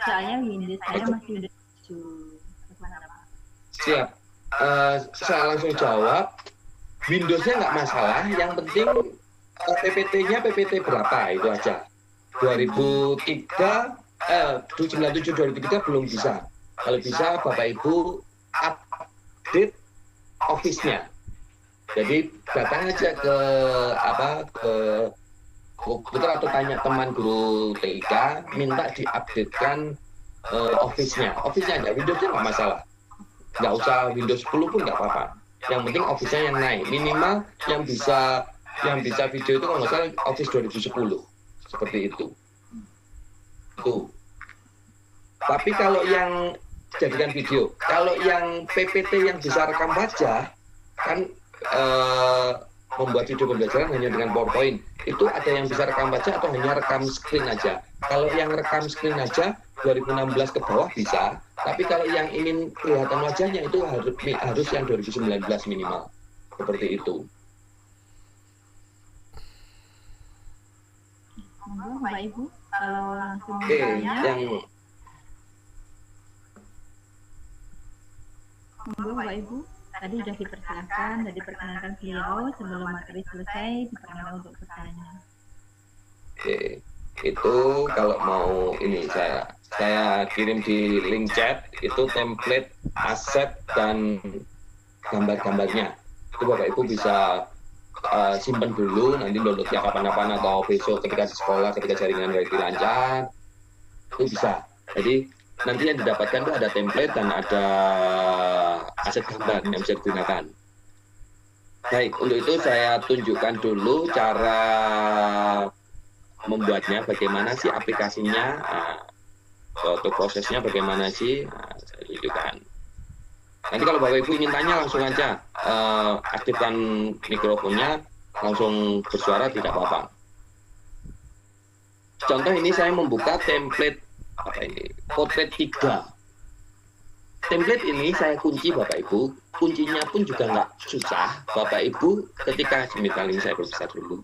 Soalnya Windows saya masih Windows 7. Bagaimana, Pak? Siap. Saya langsung jawab. Windows-nya nggak masalah. Yang penting PPT-nya PPT berapa itu aja. 97-2003 belum bisa. Kalau bisa Bapak Ibu update Office-nya. Jadi datang aja ke komputer atau tanya teman guru TIK, minta diupdatekan Office-nya. Office-nya aja, Windows-nya nggak masalah. Nggak usah Windows 10 pun nggak apa-apa. Yang penting Office-nya yang naik. Minimal yang bisa video itu kalau nggak salah Office 2010. Seperti itu. Tuh. Tapi kalau yang jadikan video, kalau yang PPT yang bisa rekam wajah, kan membuat video pembelajaran hanya dengan PowerPoint. Itu ada yang bisa rekam wajah atau hanya rekam screen aja. Kalau yang rekam screen aja 2016 ke bawah bisa, tapi kalau yang ingin kelihatan wajahnya itu harus yang 2019 minimal. Seperti itu. Monggo Bapak Ibu, kalau langsung Oke, bertanya, yang monggo Bapak Ibu. Tadi sudah dipersilakan, dan diperkenankan beliau sebelum materi selesai, diperkenankan untuk bertanya. Oke, itu kalau mau ini saya kirim di link chat itu template aset dan gambar-gambarnya. Itu Bapak Ibu bisa simpan dulu, nanti downloadnya kapan-kapan atau besok ketika di sekolah, ketika jaringan wifi lancar, itu bisa. Jadi nanti yang didapatkan itu ada template dan ada aset gambar yang bisa digunakan. Baik, untuk itu saya tunjukkan dulu cara membuatnya, bagaimana sih aplikasinya, atau prosesnya bagaimana sih, saya tunjukkan. Nanti kalau Bapak Ibu ingin tanya langsung aja, aktifkan mikrofonnya, langsung bersuara tidak apa-apa. Contoh ini saya membuka template potret 3. Template ini saya kunci Bapak Ibu, kuncinya pun juga nggak susah. Bapak Ibu ketika sebentar ini saya berbesar dulu.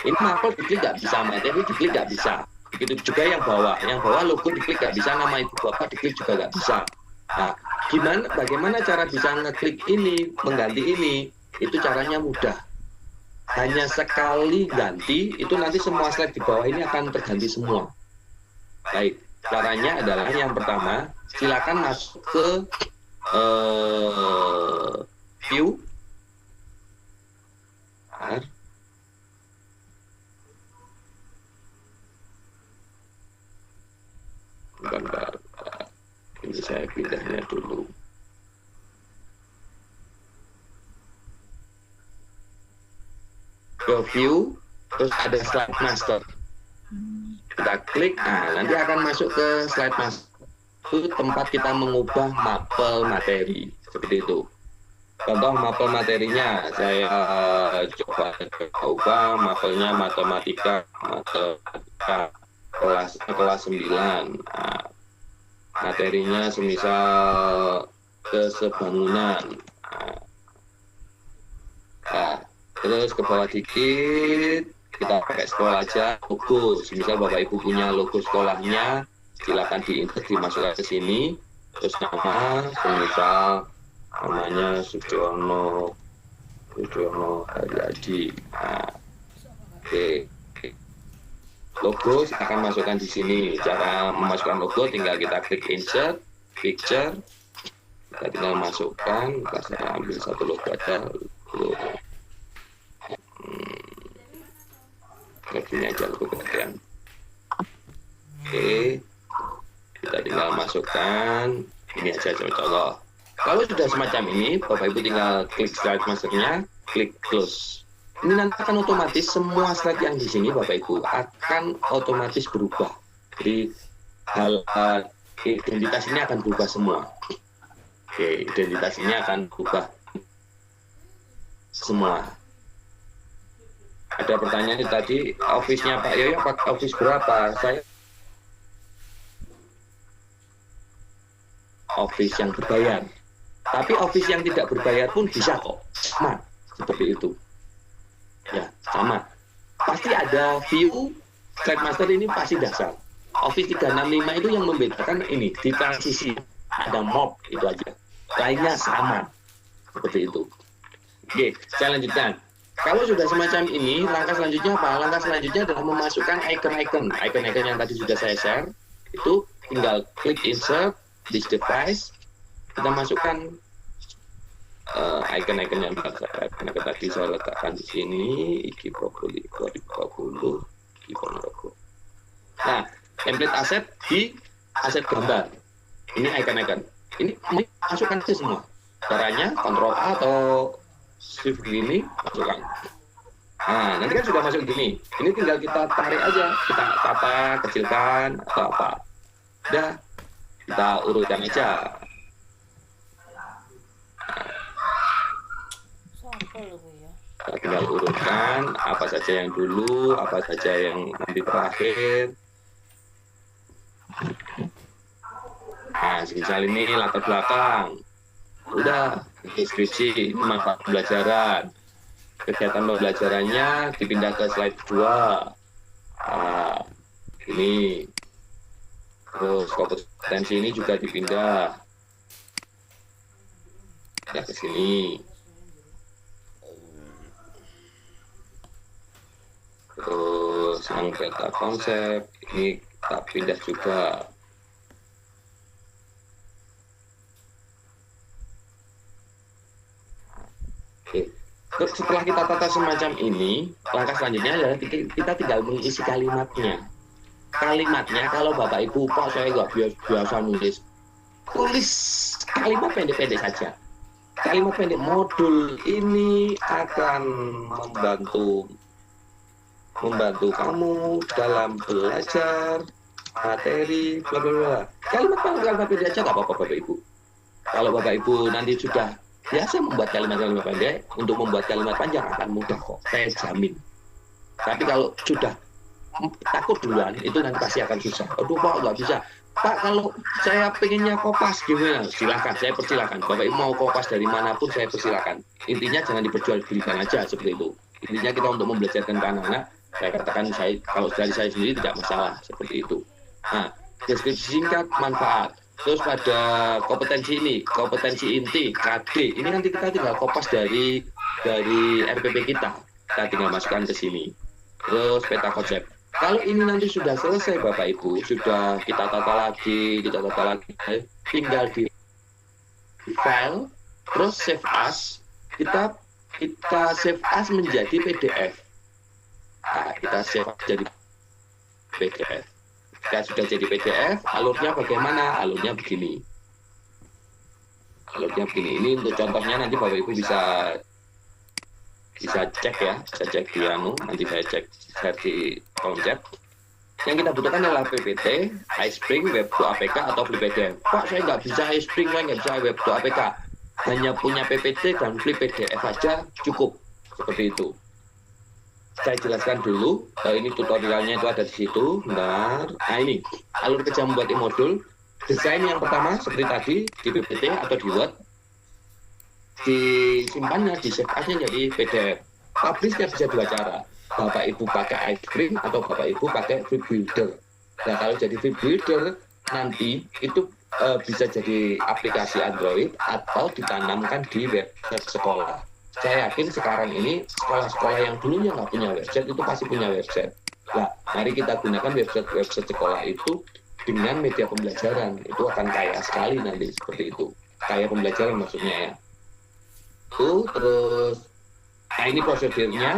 Ini mapel diklik nggak bisa, materi diklik nggak bisa. Begitu juga yang bawah logo diklik nggak bisa, nama ibu bapak diklik juga nggak bisa. Nah, bagaimana cara bisa ngeklik ini, mengganti ini? Itu caranya mudah. Hanya sekali ganti, itu nanti semua slide di bawah ini akan terganti semua. Baik, caranya adalah yang pertama, silakan masuk ke view. Bentar. Ini saya pindahnya dulu. Ke view, terus ada slide master. Kita klik, nanti akan masuk ke slide master. Itu tempat kita mengubah mapel materi, seperti itu. Contoh mapel materinya, saya coba ubah mapelnya matematika kelas 9. Materinya semisal kesebangunan. Terus ke bawah dikit, kita pakai sekolah aja, logo. Misal Bapak Ibu punya logo sekolahnya, silakan diinsert, dimasukkan ke sini. Terus nama, semisal namanya Sugiono Haryadi. Oke. Logo silakan masukkan di sini. Cara memasukkan logo tinggal kita klik insert, picture, kita tinggal masukkan. Saya ambil satu logo aja. Ini aja logo kemudian. Oke, kita tinggal masukkan. Ini aja contoh. Kalau sudah semacam ini, Bapak Ibu tinggal klik slide masternya, klik close. Ini nanti akan otomatis semua slide yang di sini Bapak Ibu akan otomatis berubah. Jadi hal identitas ini akan berubah semua. Oke, identitas ini akan berubah semua. Ada pertanyaan tadi, office-nya Pak Yoyo, office berapa? Saya office yang berbayar. Tapi office yang tidak berbayar pun bisa kok. Sama, seperti itu. Ya, sama. Pasti ada view, slide master ini pasti dasar. Office 365 itu yang membedakan ini, di transisi. Ada mob, itu aja. Lainnya sama. Seperti itu. Oke, saya lanjutkan. Kalau sudah semacam ini, langkah selanjutnya apa? Langkah selanjutnya adalah memasukkan icon-icon. Icon-icon yang tadi sudah saya share, itu tinggal klik insert, this device, kita masukkan icon-icon yang tadi saya letakkan di sini, Iki Propoli 2020, Iki Ponorogo. Nah, template aset di aset gambar. Ini icon-icon. Ini masukkan ke semua. Caranya Ctrl A atau Shift gini, masukkan. Nah, nanti kan sudah masuk gini. Ini tinggal kita tarik aja, kita tata, kecilkan, atau apa. Udah, kita urutkan aja. Kita tinggal urutkan apa saja yang dulu, apa saja yang nanti terakhir. Nah, misal ini latar belakang. Udah, deskripsi, manfaat pembelajaran. Kegiatan pembelajarannya dipindah ke slide 2. Nah, ini. Terus kompetensi ini juga dipindah. Ya, ke sini. Terus yang peta konsep, ini kita pindah juga. Oke. Terus setelah kita tata semacam ini, langkah selanjutnya adalah kita tinggal mengisi kalimatnya. Kalimatnya kalau Bapak Ibu, Pak saya nggak biasa nulis, tulis kalimat pendek-pendek saja. Kalimat pendek, modul ini akan membantu kamu dalam belajar materi bla bla bla. Kalimat pendek aja nggak apa-apa Bapak Ibu. Kalau Bapak Ibu nanti sudah biasa membuat kalimat-kalimat pendek, untuk membuat kalimat panjang akan mudah kok, saya jamin. Tapi kalau sudah takut duluan, itu nanti pasti akan susah. Aduh Pak, nggak bisa. Pak, kalau saya pengennya kopas gimana? Silakan, saya persilakan. Bapak Ibu mau kopas dari manapun, saya persilakan. Intinya jangan diperjualbelikan aja seperti itu. Intinya kita untuk membelajarkan ke anak-anak, saya katakan kalau dari saya sendiri tidak masalah seperti itu. Nah, deskripsi singkat, manfaat. Terus pada kompetensi ini, kompetensi inti, KD, ini nanti kita tinggal kopas dari RPP kita tinggal masukkan ke sini. Terus peta konsep. Kalau ini nanti sudah selesai Bapak Ibu, sudah kita tata lagi, tinggal di file, terus save as, kita save as menjadi PDF. Nah, kita save jadi PDF. Jika sudah jadi PDF, alurnya bagaimana? Alurnya begini. Ini untuk contohnya nanti Bapak Ibu bisa cek ya, bisa cek di nanti saya cek versi konsep. Yang kita butuhkan adalah PPT, iSpring, Web2 APK atau Flip PDF. Pak, saya nggak bisa iSpring, saya nggak bisa Web2 APK. Hanya punya PPT dan Flip PDF saja cukup. Seperti itu. Saya jelaskan dulu, ini tutorialnya itu ada di situ. Bentar. Nah ini, alur kerja membuat e-modul. Desain yang pertama seperti tadi di PPT atau di Word. Disimpannya, di save as-nya jadi PDF. Publish-nya bisa dua cara. Bapak Ibu pakai iSpring atau Bapak Ibu pakai Flip Builder. Nah kalau jadi Flip Builder, nanti itu bisa jadi aplikasi Android atau ditanamkan di website sekolah. Saya yakin sekarang ini sekolah-sekolah yang dulunya nggak punya website itu pasti punya website. Nah, mari kita gunakan website sekolah itu dengan media pembelajaran. Itu akan kaya sekali nanti seperti itu. Kaya pembelajaran maksudnya ya. Terus, nah ini prosedurnya.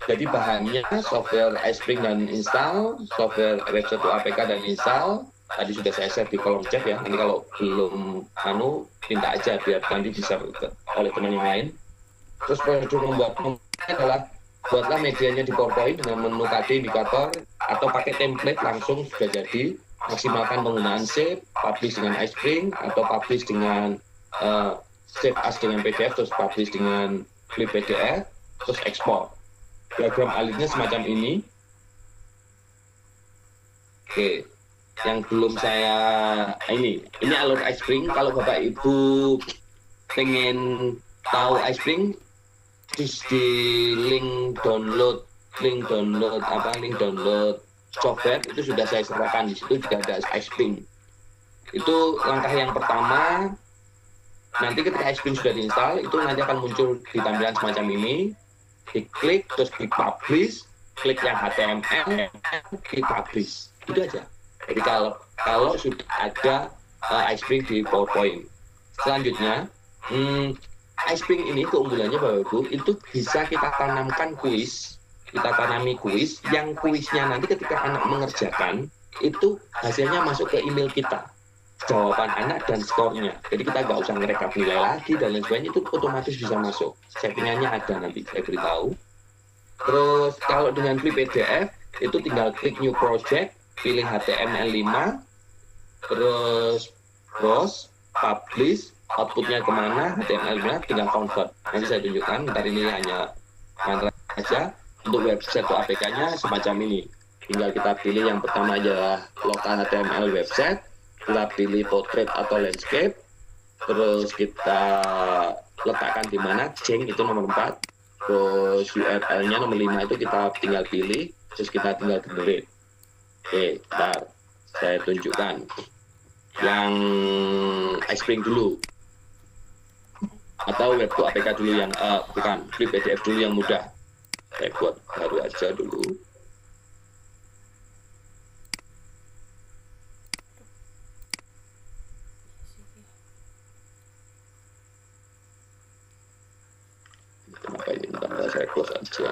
Jadi bahannya software iSpring dan install, software Web1 APK dan install, tadi sudah saya share di kolom chat ya. Nanti kalau belum minta aja biar nanti bisa oleh teman yang lain. Terus prosedur membuatnya adalah buatlah medianya di PowerPoint dengan menu KD indikator atau pakai template langsung sudah jadi. Maksimalkan penggunaan save, publish dengan iSpring atau publish dengan save as dengan PDF, terus publish dengan flip PDF, terus ekspor. Diagram alirnya semacam ini. Oke, yang belum saya ini alur iSpring. Kalau Bapak Ibu pengen tahu iSpring, di link download software itu sudah saya sertakan. Di situ juga ada iSpring. Itu langkah yang pertama. Nanti ketika iSpring sudah diinstal, itu nanti akan muncul di tampilan semacam ini. Diklik, terus di publish, klik yang HTML, di publish. Itu aja. Jadi kalau sudah ada iSpring di PowerPoint. Selanjutnya, iSpring ini keunggulannya Bapak Ibu, itu bisa kita tanamkan kuis. Kita tanami kuis, yang kuisnya nanti ketika anak mengerjakan, itu hasilnya masuk ke email kita. Jawaban anak dan skornya. Jadi kita nggak usah ngerekap nilai lagi dan lain sebagainya, itu otomatis bisa masuk. Settingannya ada, nanti saya beritahu. Terus kalau dengan flip PDF, itu tinggal klik new project, pilih HTML5, terus browse, publish, outputnya kemana, HTML5, tinggal convert. Nanti saya tunjukkan, ntar ini hanya mantra saja. Untuk website atau APK-nya semacam ini. Tinggal kita pilih yang pertama adalah lokal HTML website, kita pilih portrait atau landscape, terus kita letakkan di mana, change itu nomor 4, terus URL-nya nomor 5 itu kita tinggal pilih, terus kita tinggal generate. Oke, bentar, saya tunjukkan yang iSpring dulu, atau web to APK dulu yang bukan, flip PDF dulu yang mudah. Saya buat baru aja dulu. Kenapa ini? Bentar, saya close aja.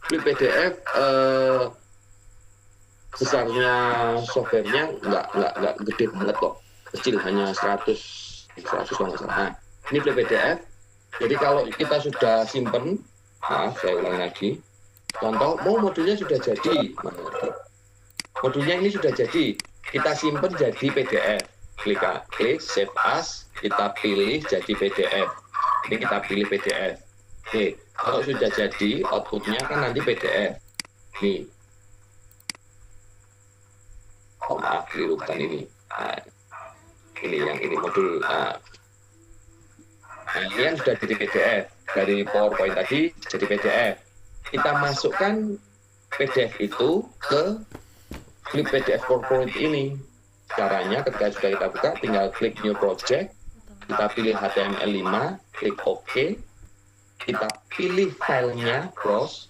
Flip PDF besarnya softwarenya nggak gede banget kok, kecil, hanya 100 kalau nggak salah. Nah, ini flip PDF. Jadi kalau kita sudah simpen, saya ulang lagi. Contoh, modulnya sudah jadi. Modulnya ini sudah jadi. Kita simpen jadi PDF. Klik save as, kita pilih jadi PDF. Ini kita pilih PDF. Oke, kalau sudah jadi, outputnya kan nanti PDF. Nih. Oh maaf, keliru, bukan ini. Ini modul. Nah, ini yang sudah jadi PDF. Dari PowerPoint tadi jadi PDF. Kita masukkan PDF itu ke flip PDF PowerPoint ini. Caranya ketika sudah kita buka, tinggal klik new project, kita pilih HTML5, klik OK, kita pilih filenya, browse,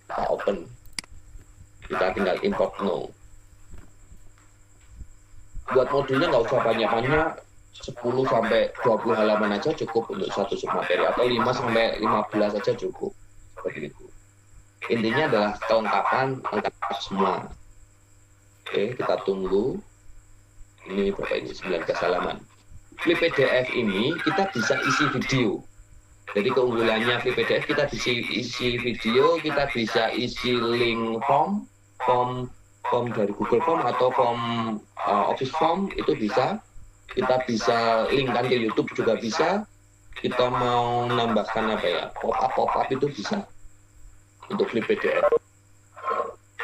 kita open. Kita tinggal import no. Buat modulnya nggak usah banyak-banyak, 10 sampai 20 halaman aja cukup untuk satu submateri, atau 5 sampai 15 aja cukup. Seperti itu. Intinya adalah kelengkapan lengkap semua. Oke, kita tunggu. Ini berapa ini? 19 halaman. Flip PDF ini kita bisa isi video. Jadi keunggulannya flip PDF, kita bisa isi video, kita bisa isi link form dari Google Form atau form Office Form, itu bisa. Kita bisa linkkan ke YouTube juga bisa. Kita mau nambahkan pop-up itu bisa untuk flip PDF.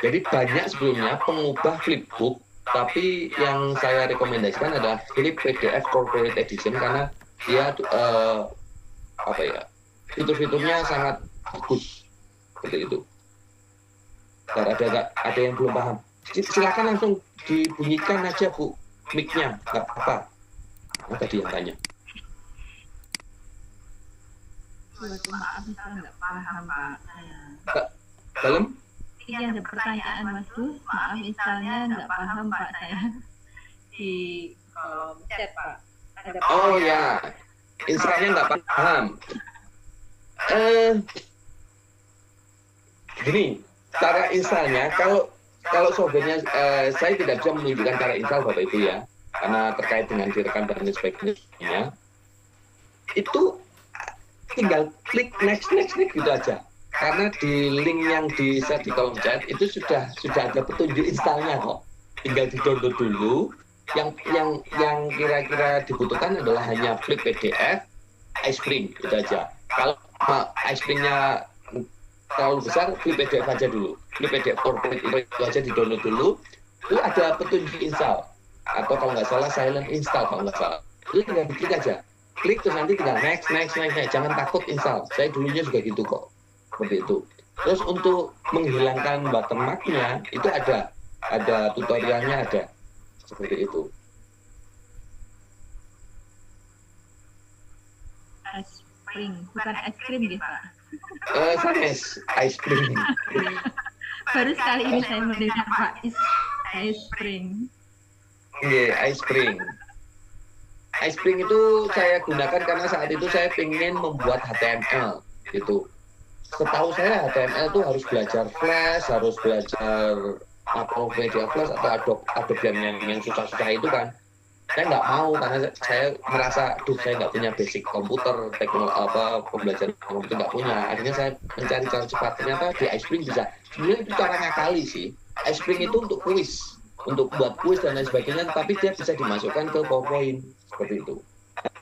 Jadi banyak sebelumnya pengubah flipbook, tapi yang saya rekomendasikan adalah flip PDF Corporate Edition karena dia fitur-fiturnya sangat bagus seperti itu. Ada yang belum paham, silakan langsung dibunyikan aja Bu mic-nya, nggak apa-apa. Tadi yang tanya. Maaf, saya nggak paham Pak. Dalam? Ini ada pertanyaan Mas Gus, maaf misalnya nggak paham Pak, saya di kolom chat Pak. Oh ya, installnya nggak paham. Gini, cara installnya, kalau softwarenya saya tidak bisa menunjukkan cara install Bapak Ibu ya, karena terkait dengan direkam dan sebagainya. Itu tinggal klik next gitu aja. Karena di link yang di share di kolom chat itu sudah ada petunjuk installnya kok. Tinggal di-download dulu. Yang kira-kira dibutuhkan adalah hanya flip PDF, iSpring itu aja. Kalau iSpringnya terlalu besar, flip PDF aja dulu. Flip PDF corporate itu aja di-download dulu. Itu ada petunjuk install. Atau kalau nggak salah silent install kalau nggak salah. Itu tinggal diklik aja. Klik terus nanti tinggal next. Jangan takut install. Saya dulunya juga gitu kok. Seperti itu. Terus untuk menghilangkan watermarknya itu ada tutorialnya ada. Seperti itu. iSpring, bukan es krim gitu Pak. iSpring. Baru sekali ini saya mendengar Pak iSpring. Iya, iSpring. iSpring itu saya gunakan karena saat itu saya ingin membuat HTML gitu. Setahu saya HTML itu harus belajar Flash, harus belajar Media Flash atau Adobe yang susah-susah itu kan. Saya nggak mau karena saya merasa, saya nggak punya basic komputer, teknologi pembelajaran komputer nggak punya. Akhirnya saya mencari cara cepat. Ternyata di iSpring bisa. Sebenarnya itu caranya kali sih. iSpring itu untuk kuis, untuk buat kuis dan lain sebagainya, tapi dia bisa dimasukkan ke PowerPoint seperti itu.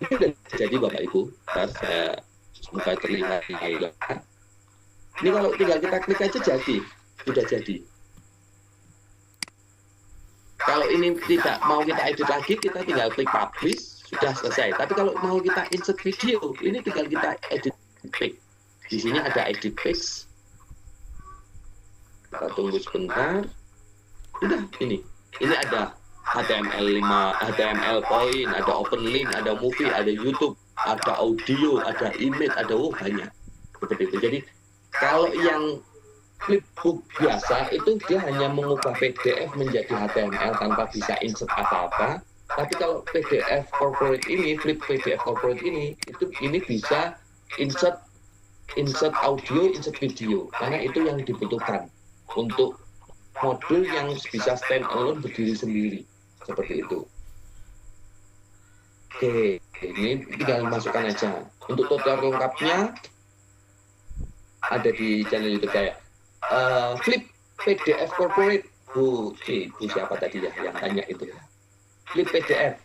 Ini sudah jadi Bapak Ibu. Saya semoga terlihat di layar. Ini kalau tinggal kita klik aja jadi, sudah jadi. Kalau ini tidak mau kita edit lagi, kita tinggal klik publish, sudah selesai. Tapi kalau mau kita insert video, ini tinggal kita edit pic. Di sini ada edit pics. Kita tunggu sebentar. Udah, ini ada HTML5, HTML point, ada open link, ada movie, ada YouTube, ada audio, ada image, ada banyak. Seperti itu. Jadi kalau yang flipbook biasa itu dia hanya mengubah PDF menjadi HTML tanpa bisa insert apa-apa. Tapi kalau PDF corporate ini, flip PDF corporate ini bisa insert audio, insert video. Karena itu yang dibutuhkan untuk modul yang bisa stand alone berdiri sendiri. Seperti itu. Oke, ini tinggal masukkan aja. Untuk tutorial lengkapnya ada di channel YouTube saya. Flip PDF corporate. Bu siapa tadi ya yang tanya itu? Flip PDF.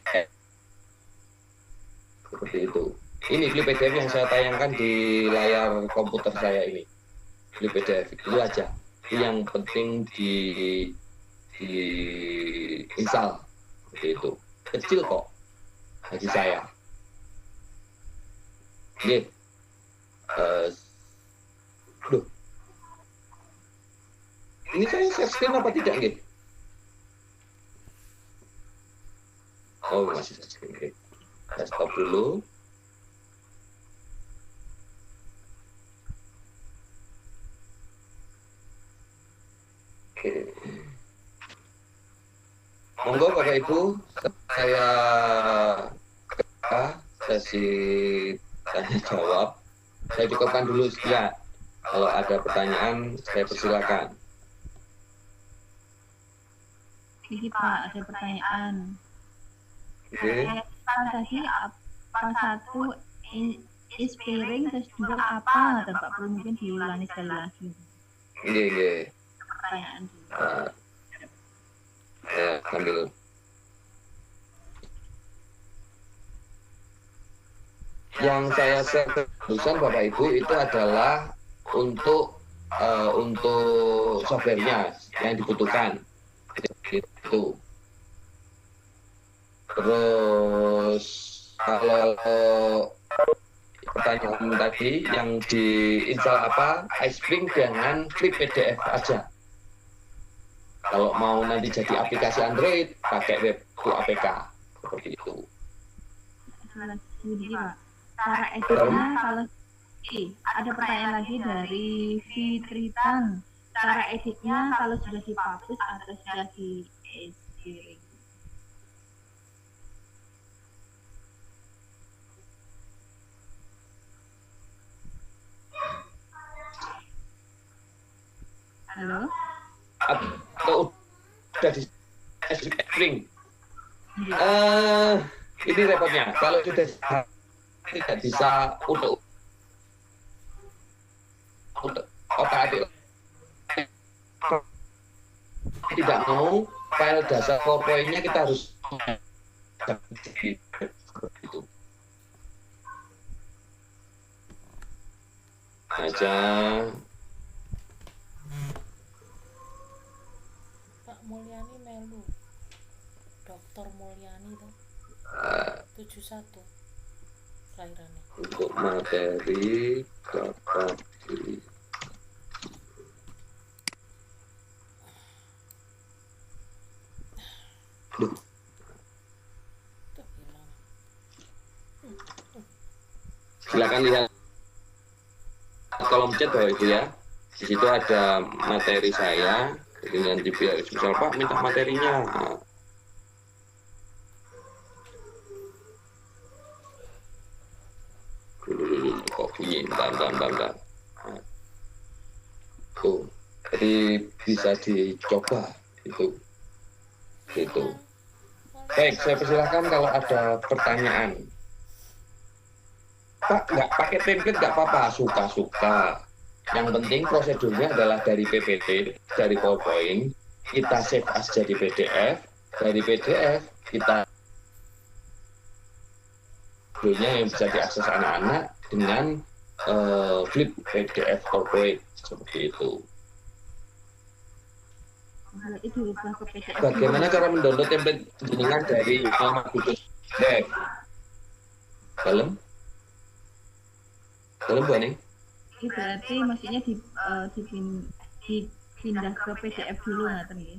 Seperti itu. Ini flip PDF yang saya tayangkan di layar komputer saya ini. Flip PDF itu aja. Yang penting di install. Seperti itu. Kecil kok bagi saya. Oke. Ini saya share screen apa tidak, Nggih? Oh, masih share screen. Oke. Saya stop dulu. Oke. Monggo Bapak Ibu, saya sesi tanya jawab. Saya cukupkan dulu sekian. Kalau ada pertanyaan, saya persilakan. Ini Pak, ada pertanyaan. Oke. Tadi apa satu iSpring terus juga apa? Pak perlu mungkin diulangi sekali lagi. Iya. Pertanyaan dulu. Sambil yang saya share barusan Bapak Ibu itu adalah untuk softwarenya yang dibutuhkan. Itu. Terus kalau pertanyaan tadi yang diinstal apa, iSpring dengan flip PDF aja. Kalau mau nanti jadi aplikasi Android, pakai web APK seperti itu. Jadi Pak, cara editnya kalau ada pertanyaan lagi dari Fitritan. Cara editnya kalau sudah dipublish atau sudah di iSpring? Halo? Atau udah di string? Iya. Ini repotnya. Kalau sudah tidak bisa untuk otak-atik tidak mau file dasar PowerPoint-nya kita harus itu aja. Pak Mulyani melu. Dokter Mulyani tuh. 71 kelahirannya. Untuk materi dapat di Tuh hilang. silakan lihat kolom chat Bapak Ibu ya. Di situ ada materi saya. Jadi nanti biar misal Pak minta materinya. Kok bunyi? Bentar. Tuh, jadi bisa dicoba itu. Baik, saya persilahkan kalau ada pertanyaan. Pak, nggak pakai template nggak apa-apa, suka-suka. Yang penting prosedurnya adalah dari PPT, dari PowerPoint, kita save as jadi PDF, dari PDF kita videonya yang bisa diakses anak-anak dengan flip PDF PowerPoint seperti itu. Kalau itu rubah ke PDF. Bagaimana cara mendownload template jenengan dari Muhammad Kudus Web? Dalam Bu Ani? Itu berarti maksudnya dipindah ke PDF dulu nggak nih?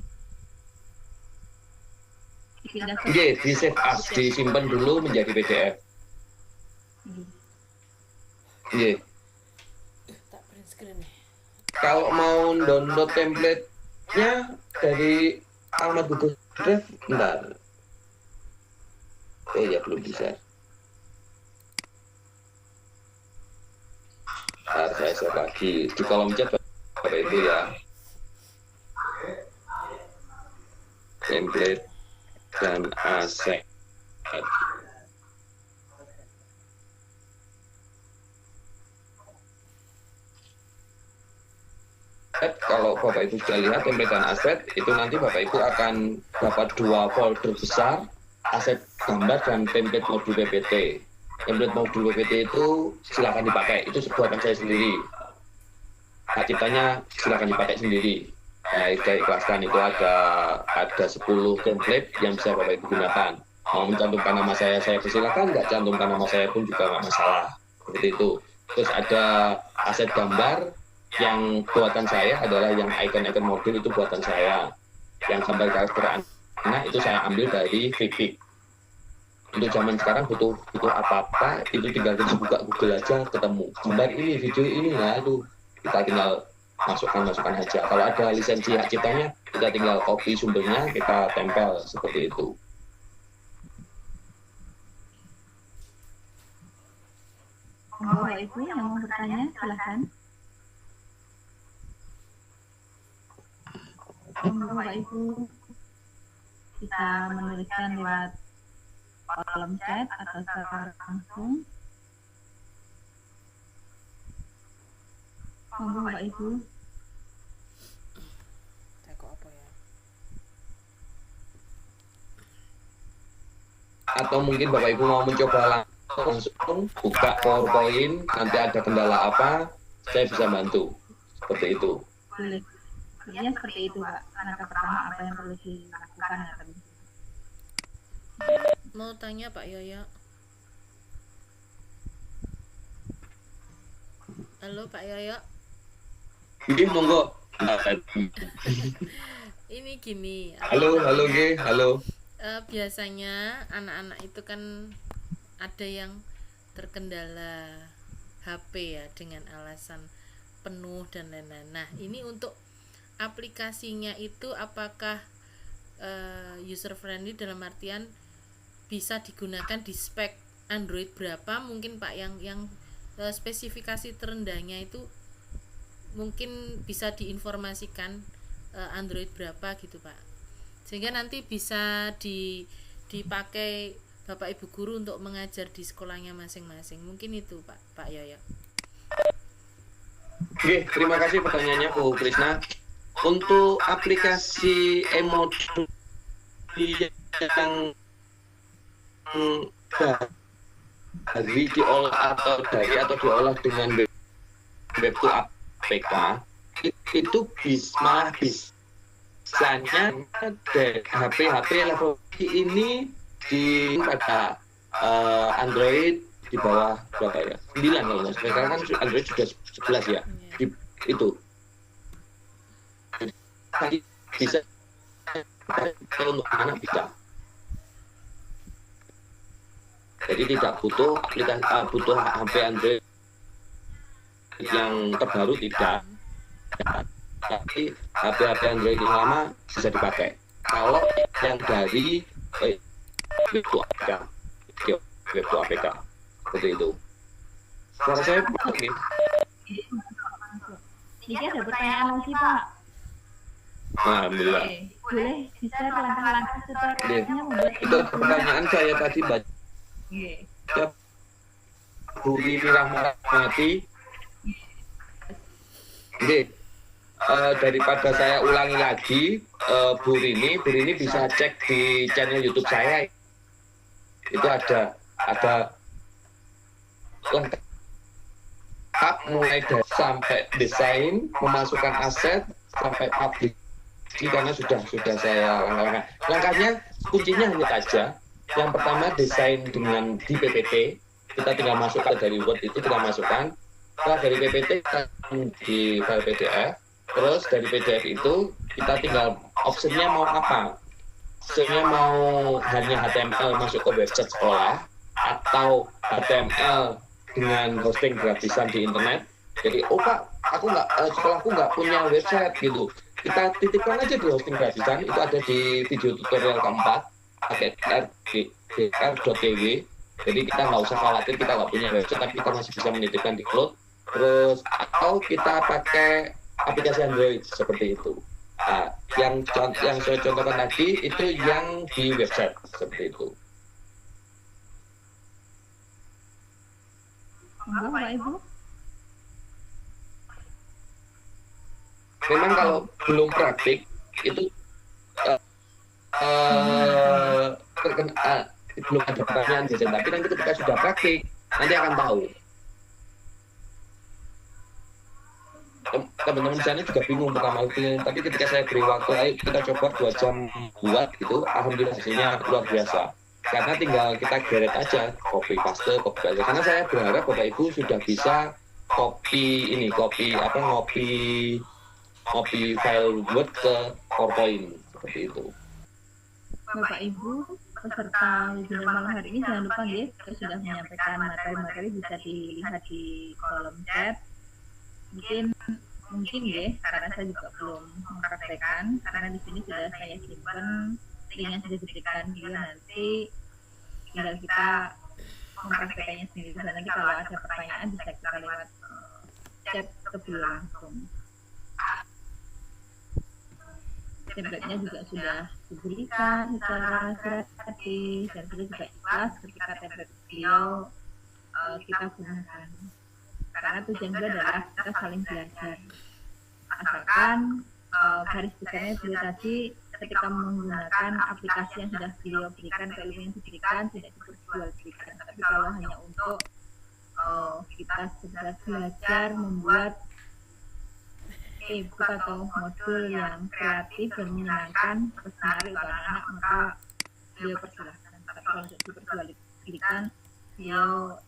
Dipindah ke Iya, di save as, disimpan dulu menjadi PDF. Iya. Tak print screen nih. Kalau mau download template-nya dari Ahmad Google Drive, bentar. Oh ya, belum bisa. Saya share lagi di kolom chat Bapak Ibu ya. Template dan aset. Kalau Bapak Ibu sudah lihat template dan aset, itu nanti Bapak Ibu akan dapat 2 folder besar, aset gambar dan template modul PPT. Template modul PPT itu silakan dipakai, itu buatan saya sendiri. Hak ciptanya silakan dipakai sendiri. Nah, saya ikhlaskan itu ada 10 template yang bisa Bapak Ibu gunakan. Mau mencantumkan nama saya persilakan, nggak cantumkan nama saya pun juga nggak masalah. Seperti itu. Terus ada aset gambar yang buatan saya adalah yang icon-icon modul itu buatan saya. Yang gambar karakter anak itu saya ambil dari Vivik. Untuk zaman sekarang butuh apa-apa itu tinggal kita buka Google aja ketemu gambar ini, video ini, nah itu kita tinggal masukkan aja. Kalau ada lisensi hak ciptanya kita tinggal copy sumbernya, kita tempel seperti itu. Bapak Ibu yang mau bertanya silahkan. Bapak Ibu bisa menuliskan lewat kolom chat atau secara langsung. Bapak Ibu. Teko apa ya? Atau mungkin Bapak Ibu mau mencoba langsung buka PowerPoint, nanti ada kendala apa, saya bisa bantu. Seperti itu. Boleh. Sebenarnya seperti itu, Pak. Karena pertama apa yang perlu dilakukan ya tadi. Mau tanya Pak Yoyo. Halo Pak Yoyo. Ini monggo. Ini gini. Halo G, halo. Biasanya anak-anak itu kan ada yang terkendala HP ya dengan alasan penuh dan lain-lain. Nah, ini untuk aplikasinya itu apakah user friendly dalam artian bisa digunakan di spek Android berapa mungkin Pak yang spesifikasi terendahnya itu mungkin bisa diinformasikan Android berapa gitu Pak, sehingga nanti bisa dipakai Bapak Ibu guru untuk mengajar di sekolahnya masing-masing. Mungkin itu Pak Yoyo. Oke, terima kasih pertanyaannya Bu Krisna. Untuk aplikasi emodul yang dari diolah atau diolah dengan web to APK itu malah bisanya dari HP level ini di pada Android di bawah berapa ya? 9 kalau nggak salah. Sekarang kan Android sudah 11 ya. Itu bisa untuk anak bisa. Jadi tidak butuh aplikasi butuh HP Android yang terbaru tidak. Tapi HP Android yang lama bisa dipakai. Kalau yang dari web to APK seperti itu. Suara saya begini. Ini ada pertanyaan lagi Pak. Alhamdulillah. Boleh bisa langkah-langkah tutorialnya membuat Itu pertanyaan saya tadi baca Bu Rini Rahmawati. Daripada saya ulangi lagi, Bu Rini bisa cek di channel YouTube saya. Itu ada lengkap mulai dari sampai desain, memasukkan aset sampai publish. Karena sudah saya langkahnya kuncinya hanya saja. Yang pertama desain dengan di PPT, kita tinggal masukkan dari Word itu kita masukkan. Setelah dari PPT kita di file PDF. Terus dari PDF itu kita tinggal optionnya mau apa? Optionnya mau hanya HTML masuk ke website sekolah atau HTML dengan hosting gratisan di internet. Jadi, Pak, sekolahku nggak punya website gitu. Kita titipkan aja di hosting gratisan. Itu ada di video tutorial keempat pakai dr.tw. Jadi kita nggak usah khawatir kita nggak punya website, tapi kita masih bisa menitipkan di cloud. Terus atau kita pakai aplikasi Android seperti itu. Nah, yang saya contohkan tadi itu yang di website seperti itu. Bapak Ibu. Memang kalau belum praktik itu belum ada pertanyaan jajan, tapi nanti ketika sudah praktik nanti akan tahu. Teman-teman di sana juga bingung pertama kali, tapi ketika saya beri waktu, ayo kita coba 2 jam buat gitu, alhamdulillah hasilnya luar biasa. Karena tinggal kita geret aja, copy paste. Karena saya berharap Bapak Ibu sudah bisa ngopi file Word ke PowerPoint seperti itu. Bapak Ibu peserta webinar malam hari ini jangan lupa ya, kita sudah menyampaikan materi-materi bisa dilihat di kolom chat. Mungkin ya, karena saya juga belum mempraktekkan, karena di sini sudah saya simpan link yang sudah diberikan juga, nanti tinggal kita mempraktekannya sendiri. Nanti kalau ada pertanyaan bisa kita lewat chat lebih langsung. Template-nya juga sudah diberikan secara gratis dan kita juga ikhlas ketika template video kita gunakan. Karena tujuan kita adalah kita saling belajar. Asalkan garis besarnya beliau tadi ketika menggunakan aplikasi yang sudah beliau berikan, ilmu yang diberikan tidak diperjualbelikan. Tapi kalau hanya untuk kita sekedar belajar membuat e-book atau modul yang kreatif dan menyenangkan, terus menarik untuk anak, maka beliau persilahkan. Tapi kalau untuk diperjualbelikan, beliau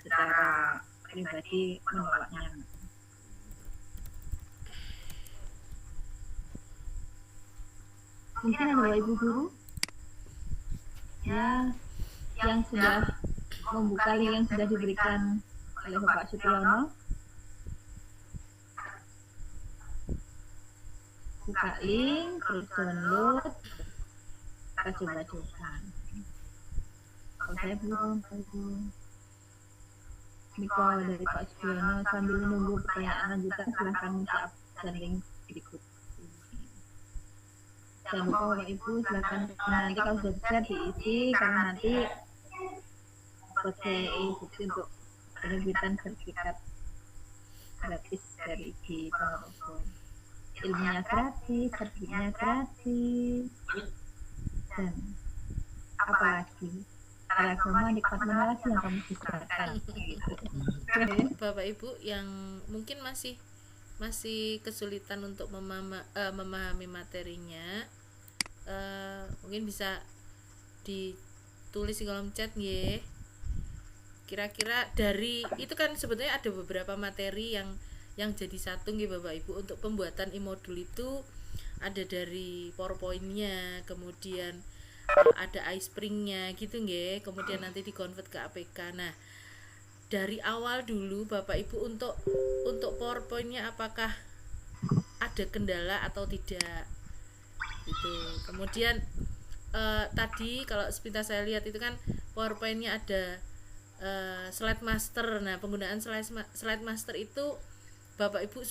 secara pribadi menolaknya. Mungkin ada Bapak Ibu guru ya yang sudah membuka link yang sudah diberikan oleh Bapak Supriyono. Buka link, terus download, kita coba. Kalau saya belum, Bapak Ibu. Niko dari Pak Sugiono. Sambil menunggu pertanyaan lanjutan, silahkan mengisi absen link berikut. Jangan lupa Bapak Ibu, silahkan nanti kalau sudah bisa diisi, karena nanti buat saya bukti untuk penerbitan sertifikat gratis dari IG Ponorogo. Ilmunya gratis, sertifikatnya gratis, dan apalagi agama nikmat mana lagi yang kamu bicarakan gitu. Bapak Ibu yang mungkin masih kesulitan untuk memahami materinya, mungkin bisa ditulis di kolom chat ya. Kira-kira dari itu kan sebetulnya ada beberapa materi yang jadi satu nggih Bapak Ibu. Untuk pembuatan e-modul itu ada dari PowerPoint-nya, kemudian ada iSpring-nya gitu nggih, kemudian nanti dikonvert ke APK. Nah, dari awal dulu Bapak Ibu untuk PowerPoint-nya apakah ada kendala atau tidak gitu. Kemudian tadi kalau sepintas saya lihat itu kan PowerPoint-nya ada slide master. Nah, penggunaan slide master itu Bapak Ibu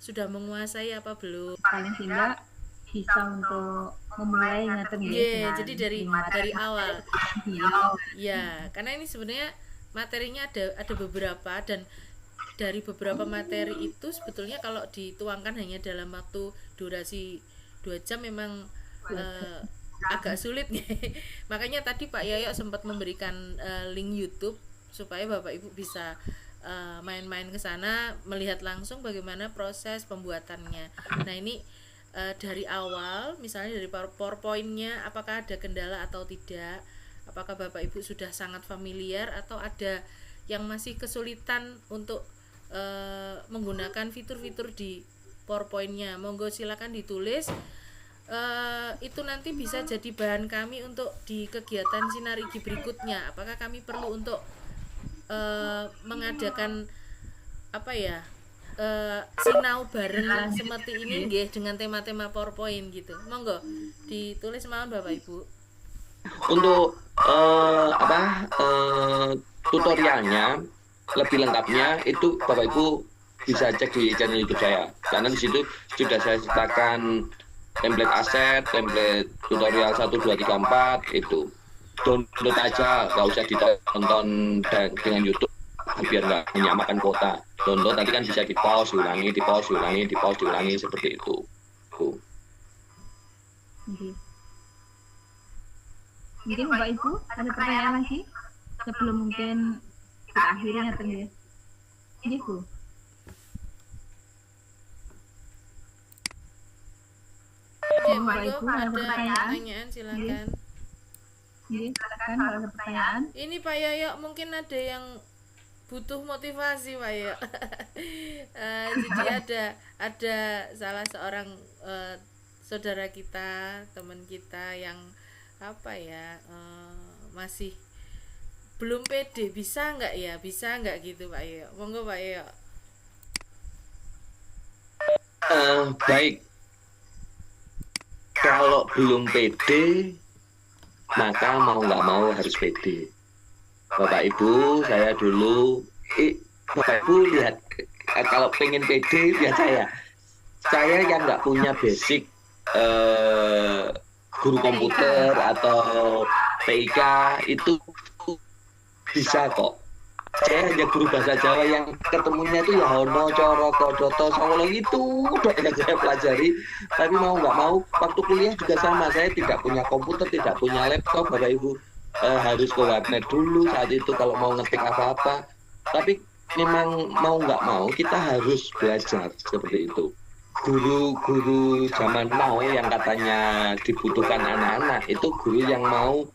sudah menguasai apa belum? Paling tidak bisa untuk memulai ngaten ya. Jadi dari awal. Ya, karena ini sebenarnya materinya ada beberapa, dan dari beberapa materi itu sebetulnya kalau dituangkan hanya dalam waktu durasi 2 jam memang agak sulit nih. Makanya tadi Pak Yoyo sempat memberikan link YouTube supaya Bapak Ibu bisa main-main ke sana, melihat langsung bagaimana proses pembuatannya. Nah, ini dari awal, misalnya dari PowerPoint-nya apakah ada kendala atau tidak, apakah Bapak Ibu sudah sangat familiar atau ada yang masih kesulitan untuk menggunakan fitur-fitur di PowerPoint-nya. Monggo silakan ditulis. Itu nanti bisa jadi bahan kami untuk di kegiatan Sinarigi berikutnya. Apakah kami perlu untuk mengadakan sinau bareng seperti ini nggih dengan tema-tema PowerPoint gitu. Monggo ditulis mawon Bapak Ibu. Untuk tutorialnya lebih lengkapnya itu Bapak Ibu bisa cek di channel YouTube saya, karena di situ sudah saya sertakan template aset, template tutorial 1, 2, 3, 4 itu. Download aja, nggak usah ditonton dengan YouTube biar nggak menyamakan kuota. Download nanti kan bisa di pause ulangi seperti itu. Mungkin Bapak Ibu ada pertanyaan lagi sebelum mungkin kita akhiri ngaten ya. Ini Bu. Ya, Bapak monggo Ibu ada ada pertanyaan silakan. Silakan kalau ada pertanyaan. Ini Pak Yoyo mungkin ada yang butuh motivasi Pak Yoyo. Jadi ada salah seorang saudara kita, teman kita yang masih belum pede, bisa nggak gitu Pak Yoyo. Monggo Pak Yoyo. Baik, kalau belum pede maka mau nggak mau harus pede. Bapak Ibu, saya dulu Bapak Ibu lihat, kalau pengen pede lihat saya yang nggak punya basic guru komputer atau TIK itu bisa kok. Saya hanya guru bahasa Jawa yang ketemunya itu ya Hono, Coro, Kodoto, Sawolo itu udah yang saya pelajari. Tapi mau nggak mau waktu kuliah juga sama, saya tidak punya komputer, tidak punya laptop Bapak Ibu. Harus ke warnet dulu saat itu kalau mau ngetik apa-apa. Tapi memang mau nggak mau kita harus belajar seperti itu. Guru-guru zaman now yang katanya dibutuhkan anak-anak itu guru yang mau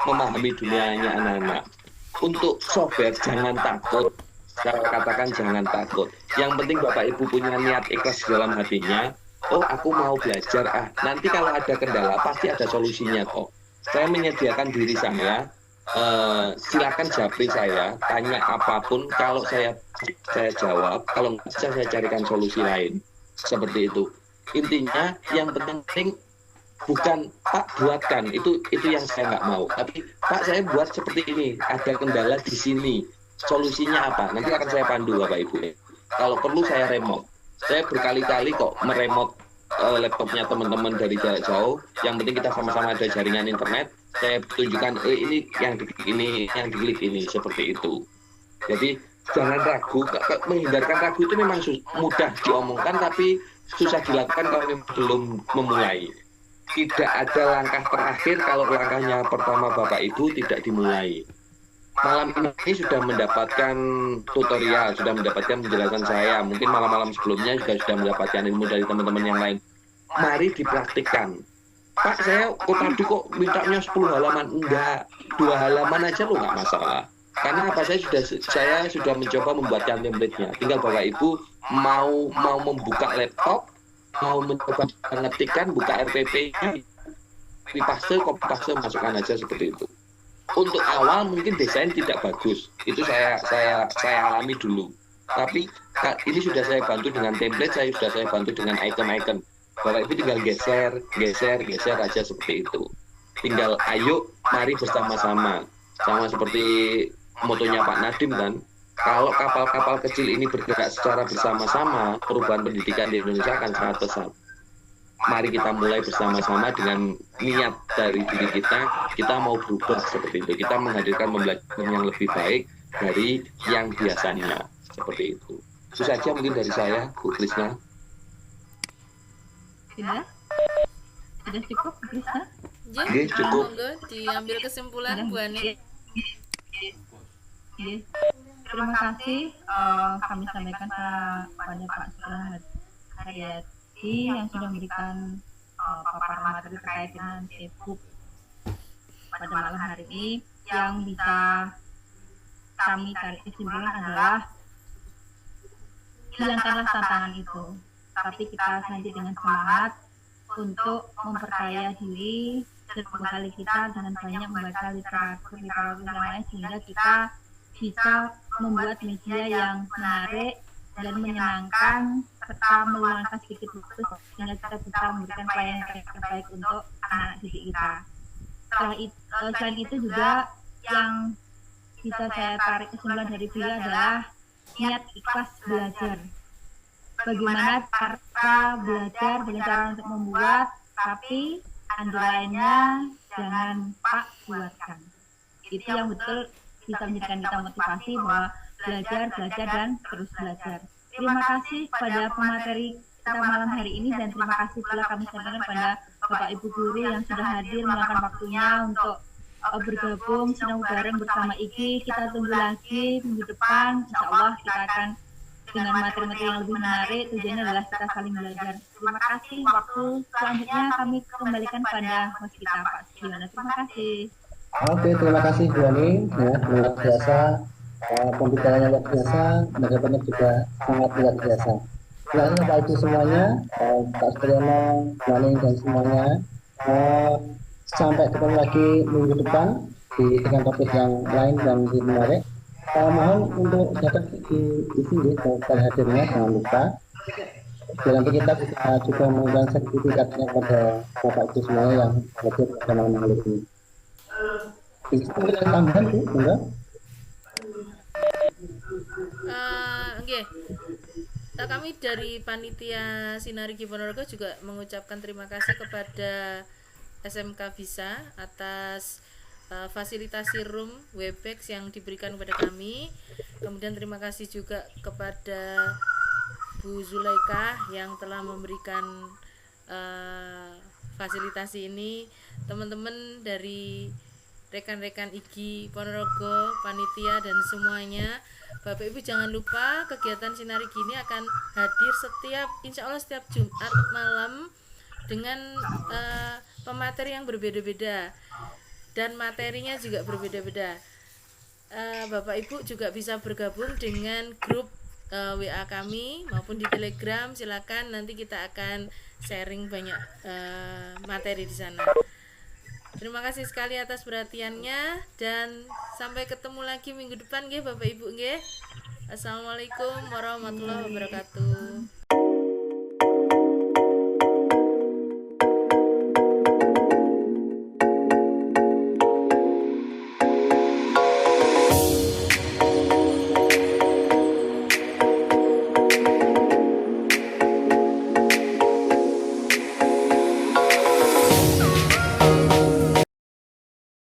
memahami dunianya anak-anak. Untuk software jangan takut, saya katakan jangan takut. Yang penting Bapak Ibu punya niat ikhlas dalam hatinya. Oh, aku mau belajar, nanti kalau ada kendala pasti ada solusinya kok. Saya menyediakan diri saya, silakan japri saya, tanya apapun. Kalau saya jawab, kalau nggak bisa saya carikan solusi lain. Seperti itu. Intinya yang penting bukan Pak buatkan, itu yang saya nggak mau. Tapi Pak saya buat seperti ini, ada kendala di sini. solusinya apa? Nanti akan saya pandu Bapak Ibu. Kalau perlu saya remote. Saya berkali-kali kok meremote laptopnya teman-teman dari jarak jauh. Yang penting kita sama-sama ada jaringan internet. Saya tunjukkan ini yang diklik ini seperti itu. Jadi jangan ragu. Menghindarkan ragu itu memang mudah diomongkan, tapi susah dilakukan kalau belum memulai. Tidak ada langkah terakhir kalau langkahnya pertama Bapak Ibu tidak dimulai. Malam ini sudah mendapatkan tutorial, sudah mendapatkan penjelasan saya. Mungkin malam-malam sebelumnya juga sudah mendapatkan ilmu dari teman-teman yang lain. Mari dipraktikkan. Pak, saya tadi kok mintanya 10 halaman. Enggak, 2 halaman aja lo nggak masalah. Karena apa, saya sudah mencoba membuatkan template-nya. Tinggal Bapak Ibu mau membuka laptop, mau mencoba mengetikkan, buka RPP-nya, dipaste, copy paste, masukkan aja seperti itu. Untuk awal mungkin desain tidak bagus, itu saya alami dulu. Tapi ini sudah saya bantu dengan template, sudah saya bantu dengan icon-icon. Bapak Ibu tinggal geser aja seperti itu. Tinggal ayo, mari bersama-sama. Sama seperti motonya Pak Nadiem kan. Kalau kapal-kapal kecil ini bergerak secara bersama-sama, perubahan pendidikan di Indonesia akan sangat pesat. Mari kita mulai bersama-sama dengan niat dari diri kita mau berubah seperti itu. Kita menghadirkan pembelajaran yang lebih baik dari yang biasanya, seperti itu. Itu saja mungkin dari saya, Bu Krisna. Sudah cukup, Krisna? Oke, cukup. Monggo diambil kesimpulan Bu Ani. Terima kasih kami sampaikan pada Pak Sulan Haryati yang sudah memberikan paparan materi terkait dengan e-book pada malam hari ini. Yang bisa kami tarik kesimpulan adalah hilangkanlah tantangan itu, tapi kita saja dengan semangat untuk memperkaya diri dan membekali kita dengan banyak membaca literatur yang lain, sehingga kita bisa membuat media yang menarik dan menyenangkan serta meluangkan sedikit waktu sehingga kita bisa memberikan pelayanan yang terbaik untuk anak didik kita. Selain itu juga yang bisa saya tarik kesimpulan dari beliau adalah niat ikhlas belajar. Bagaimana cara belajar, dengan cara untuk membuat, tapi underline-nya jangan Pak buatkan. Itu yang betul bisa menjadikan kita motivasi bahwa belajar dan terus belajar. Terima kasih kepada pemateri kita malam hari ini, dan terima kasih pula kami sampaikan pada Bapak Ibu guru yang sudah hadir meluangkan waktunya untuk bergabung senang bareng bersama IGI. Kita tunggu lagi minggu depan, insya Allah kita akan dengan materi-materi yang lebih menarik. Tujuannya adalah kita saling belajar. Terima kasih. Waktu selanjutnya kami kembalikan pada host kita, Pak Sugiono. Terima kasih. Oke, terima kasih Bu Ani. Ya, luar biasa. Pembicaraannya luar biasa, bagaimana juga sangat luar biasa. Terima kasih Bapak Ibu semuanya, Pak Sugiono, Bu Ani dan semuanya. Sampai ketemu lagi minggu depan dengan topik yang lain dan lebih menarik. Mohon untuk dapat di sini pada hadirnya, jangan lupa. Dan nanti kita bisa juga memberikan sertifikatnya pada Bapak Ibu semuanya yang hadir pada malam hari ini. Bisa kita tambahan Bu, enggak? Okay. Kami dari panitia Sinarigi Ponorogo juga mengucapkan terima kasih kepada SMK Bisa atas fasilitasi room Webex yang diberikan kepada kami. Kemudian terima kasih juga kepada Bu Zulaikah yang telah memberikan fasilitasi ini. Teman-teman dari rekan-rekan IGI Ponorogo, panitia dan semuanya, Bapak Ibu jangan lupa kegiatan Sinarigi ini akan hadir insya Allah setiap Jumat malam dengan pemateri yang berbeda-beda dan materinya juga berbeda-beda. Bapak Ibu juga bisa bergabung dengan grup WA kami maupun di Telegram. Silakan, nanti kita akan sharing banyak materi di sana. Terima kasih sekali atas perhatiannya dan sampai ketemu lagi minggu depan nggih Bapak Ibu nggih. Assalamualaikum warahmatullahi wabarakatuh.